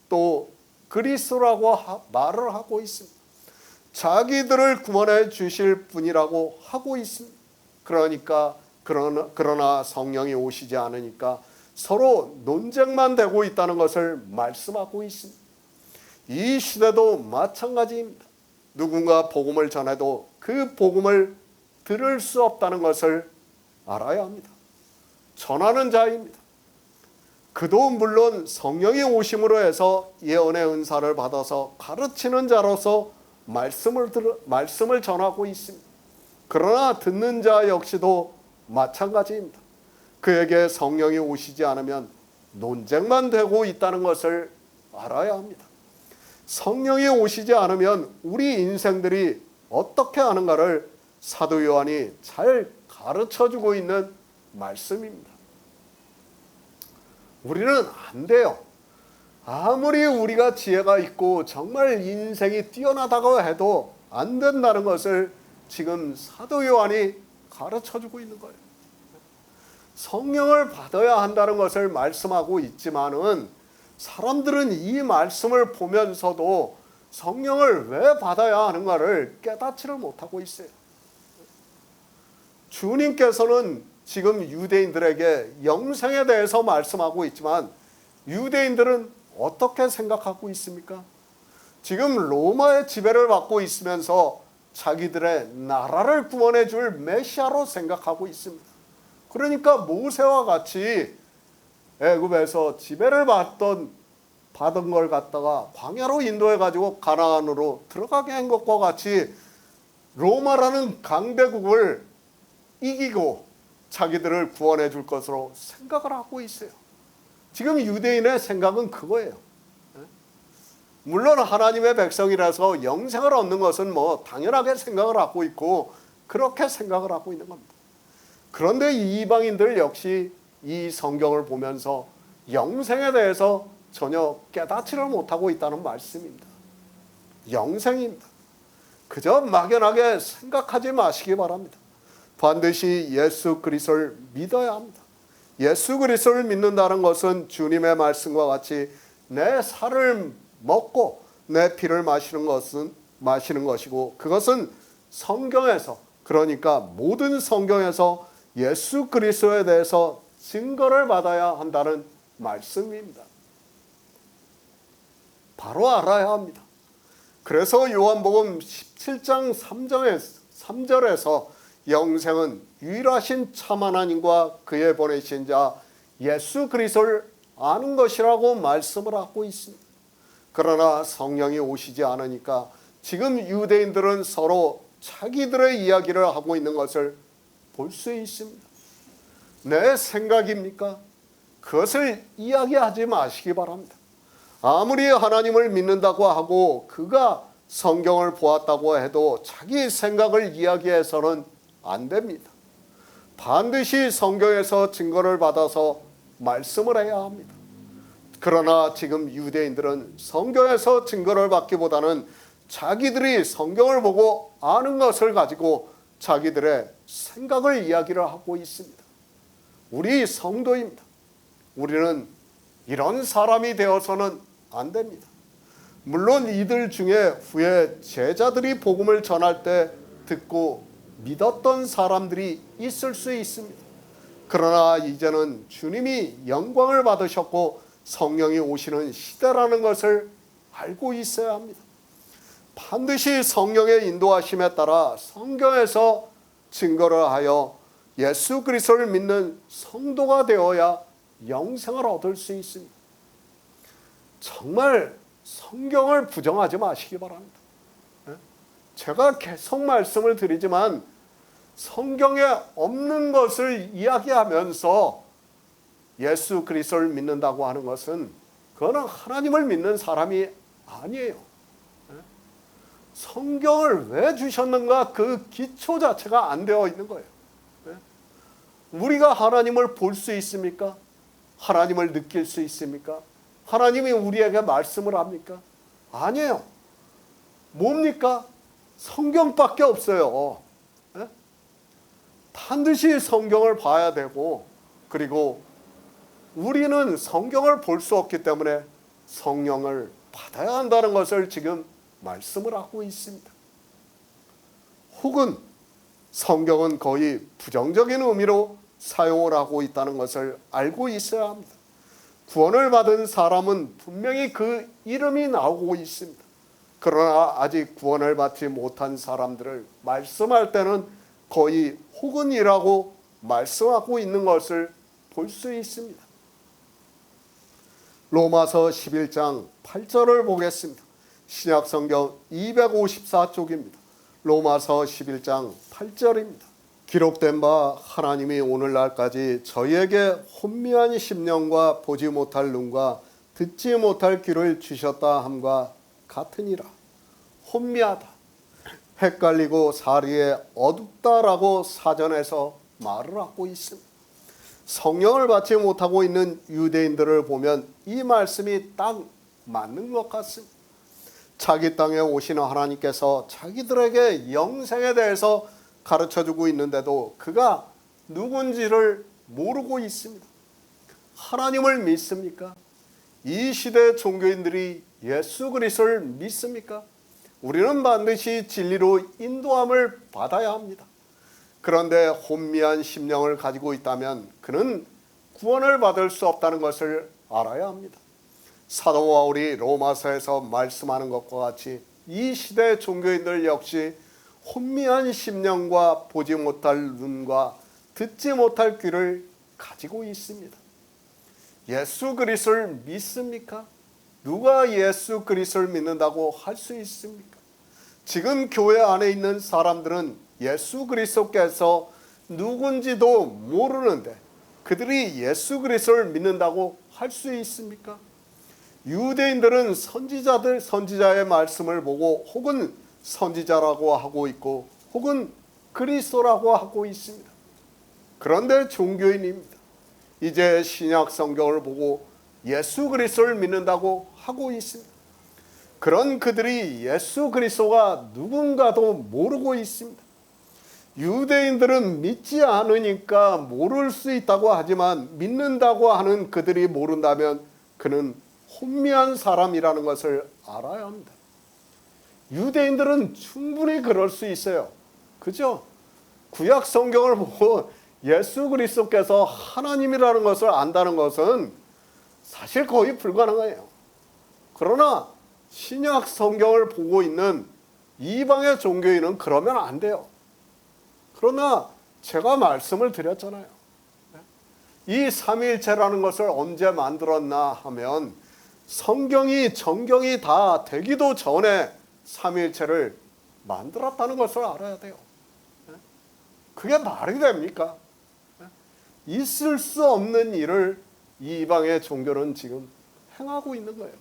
또 그리스도라고 말을 하고 있습니다. 자기들을 구원해 주실 분이라고 하고 있습니다. 그러나 성령이 오시지 않으니까 서로 논쟁만 되고 있다는 것을 말씀하고 있습니다. 이 시대도 마찬가지입니다. 누군가 복음을 전해도 그 복음을 들을 수 없다는 것을 알아야 합니다. 전하는 자입니다. 그도 물론 성령이 오심으로 해서 예언의 은사를 받아서 가르치는 자로서 말씀을 전하고 있습니다. 그러나 듣는 자 역시도 마찬가지입니다. 그에게 성령이 오시지 않으면 논쟁만 되고 있다는 것을 알아야 합니다. 성령이 오시지 않으면 우리 인생들이 어떻게 하는가를 사도 요한이 잘 가르쳐주고 있는 말씀입니다. 우리는 안 돼요. 아무리 우리가 지혜가 있고 정말 인생이 뛰어나다고 해도 안 된다는 것을 지금 사도 요한이 가르쳐주고 있는 거예요. 성령을 받아야 한다는 것을 말씀하고 있지만은 사람들은 이 말씀을 보면서도 성령을 왜 받아야 하는가를 깨닫지를 못하고 있어요. 주님께서는 지금 유대인들에게 영생에 대해서 말씀하고 있지만 유대인들은 어떻게 생각하고 있습니까? 지금 로마의 지배를 받고 있으면서 자기들의 나라를 구원해 줄 메시아로 생각하고 있습니다. 그러니까 모세와 같이 애굽에서 지배를 받은 걸 갖다가 광야로 인도해 가지고 가나안으로 들어가게 한 것과 같이 로마라는 강대국을 이기고 자기들을 구원해 줄 것으로 생각을 하고 있어요. 지금 유대인의 생각은 그거예요. 물론 하나님의 백성이라서 영생을 얻는 것은 뭐 당연하게 생각을 하고 있고 그렇게 생각을 하고 있는 겁니다. 그런데 이방인들 역시 이 성경을 보면서 영생에 대해서 전혀 깨닫지를 못하고 있다는 말씀입니다. 영생입니다. 그저 막연하게 생각하지 마시기 바랍니다. 반드시 예수 그리스도를 믿어야 합니다. 예수 그리스도를 믿는다는 것은 주님의 말씀과 같이 내 살을 먹고 내 피를 마시는 것이고 그것은 성경에서, 그러니까 모든 성경에서 예수 그리스도에 대해서 증거를 받아야 한다는 말씀입니다. 바로 알아야 합니다. 그래서 요한복음 17장 3절에서 영생은 유일하신 참 하나님과 그의 보내신 자 예수 그리스도를 아는 것이라고 말씀을 하고 있습니다. 그러나 성령이 오시지 않으니까 지금 유대인들은 서로 자기들의 이야기를 하고 있는 것을 볼 수 있습니다. 내 생각입니까? 그것을 이야기하지 마시기 바랍니다. 아무리 하나님을 믿는다고 하고 그가 성경을 보았다고 해도 자기 생각을 이야기해서는 안 됩니다. 반드시 성경에서 증거를 받아서 말씀을 해야 합니다. 그러나 지금 유대인들은 성경에서 증거를 받기보다는 자기들이 성경을 보고 아는 것을 가지고 자기들의 생각을 이야기를 하고 있습니다. 우리 성도입니다. 우리는 이런 사람이 되어서는 안 됩니다. 물론 이들 중에 후에 제자들이 복음을 전할 때 듣고 믿었던 사람들이 있을 수 있습니다. 그러나 이제는 주님이 영광을 받으셨고 성령이 오시는 시대라는 것을 알고 있어야 합니다. 반드시 성령의 인도하심에 따라 성경에서 증거를 하여 예수 그리스도를 믿는 성도가 되어야 영생을 얻을 수 있습니다. 정말 성경을 부정하지 마시기 바랍니다. 제가 계속 말씀을 드리지만 성경에 없는 것을 이야기하면서 예수 그리스도를 믿는다고 하는 것은 그거는 하나님을 믿는 사람이 아니에요. 성경을 왜 주셨는가 그 기초 자체가 안 되어 있는 거예요. 우리가 하나님을 볼 수 있습니까? 하나님을 느낄 수 있습니까? 하나님이 우리에게 말씀을 합니까? 아니에요. 뭡니까? 성경밖에 없어요. 반드시 성경을 봐야 되고 그리고 우리는 성경을 볼 수 없기 때문에 성령을 받아야 한다는 것을 지금 말씀을 하고 있습니다. 혹은 성경은 거의 부정적인 의미로 사용을 하고 있다는 것을 알고 있어야 합니다. 구원을 받은 사람은 분명히 그 이름이 나오고 있습니다. 그러나 아직 구원을 받지 못한 사람들을 말씀할 때는 거의 혹은이라고 말씀하고 있는 것을 볼 수 있습니다. 로마서 11장 8절을 보겠습니다. 신약성경 254쪽입니다. 로마서 11장 8절입니다. 기록된 바 하나님이 오늘날까지 저희에게 혼미한 심령과 보지 못할 눈과 듣지 못할 귀를 주셨다 함과 같으니라. 혼미하다, 헷갈리고 사리에 어둡다라고 사전에서 말을 하고 있습니다. 성령을 받지 못하고 있는 유대인들을 보면 이 말씀이 딱 맞는 것 같습니다. 자기 땅에 오시는 하나님께서 자기들에게 영생에 대해서 가르쳐주고 있는데도 그가 누군지를 모르고 있습니다. 하나님을 믿습니까? 이 시대 종교인들이 예수 그리스도를 믿습니까? 우리는 반드시 진리로 인도함을 받아야 합니다. 그런데 혼미한 심령을 가지고 있다면 그는 구원을 받을 수 없다는 것을 알아야 합니다. 사도 바울이 로마서에서 말씀하는 것과 같이 이 시대 종교인들 역시 혼미한 심령과 보지 못할 눈과 듣지 못할 귀를 가지고 있습니다. 예수 그리스도를 믿습니까? 누가 예수 그리스도를 믿는다고 할 수 있습니까? 지금 교회 안에 있는 사람들은 예수 그리스도께서 누군지도 모르는데 그들이 예수 그리스도를 믿는다고 할 수 있습니까? 유대인들은 선지자의 말씀을 보고 혹은 선지자라고 하고 있고 혹은 그리스도라고 하고 있습니다. 그런데 종교인입니다. 이제 신약 성경을 보고 예수 그리스도를 믿는다고 하고 있습니다. 그런 그들이 예수 그리스도가 누군가도 모르고 있습니다. 유대인들은 믿지 않으니까 모를 수 있다고 하지만 믿는다고 하는 그들이 모른다면 그는 혼미한 사람이라는 것을 알아야 합니다. 유대인들은 충분히 그럴 수 있어요. 그죠? 구약 성경을 보고 예수 그리스도께서 하나님이라는 것을 안다는 것은 사실 거의 불가능해요. 그러나 신약 성경을 보고 있는 이방의 종교인은 그러면 안 돼요. 그러나 제가 말씀을 드렸잖아요. 이 삼위일체라는 것을 언제 만들었나 하면 정경이 다 되기도 전에 삼위일체를 만들었다는 것을 알아야 돼요. 그게 말이 됩니까? 있을 수 없는 일을 이방의 종교는 지금 행하고 있는 거예요.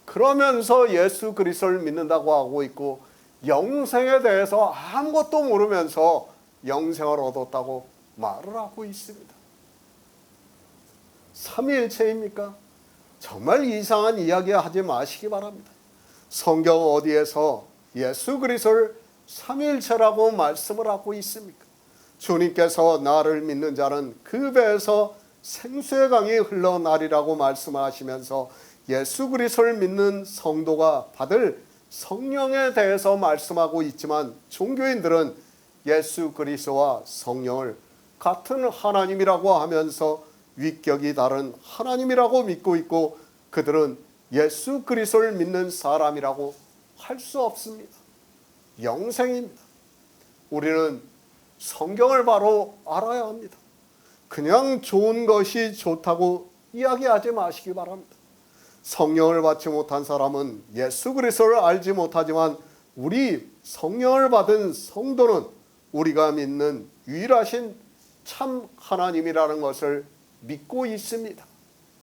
그러면서 예수 그리스도를 믿는다고 하고 있고 영생에 대해서 아무것도 모르면서 영생을 얻었다고 말을 하고 있습니다. 삼위일체입니까? 정말 이상한 이야기 하지 마시기 바랍니다. 성경 어디에서 예수 그리스도를 삼위일체라고 말씀을 하고 있습니까? 주님께서 나를 믿는 자는 그 배에서 생수의 강이 흘러나리라고 말씀하시면서 예수 그리스도를 믿는 성도가 받을 성령에 대해서 말씀하고 있지만 종교인들은 예수 그리스도와 성령을 같은 하나님이라고 하면서 위격이 다른 하나님이라고 믿고 있고 그들은 예수 그리스도를 믿는 사람이라고 할 수 없습니다. 영생입니다. 우리는 성경을 바로 알아야 합니다. 그냥 좋은 것이 좋다고 이야기하지 마시기 바랍니다. 성령을 받지 못한 사람은 예수 그리스도를 알지 못하지만 우리 성령을 받은 성도는 우리가 믿는 유일하신 참 하나님이라는 것을 믿고 있습니다.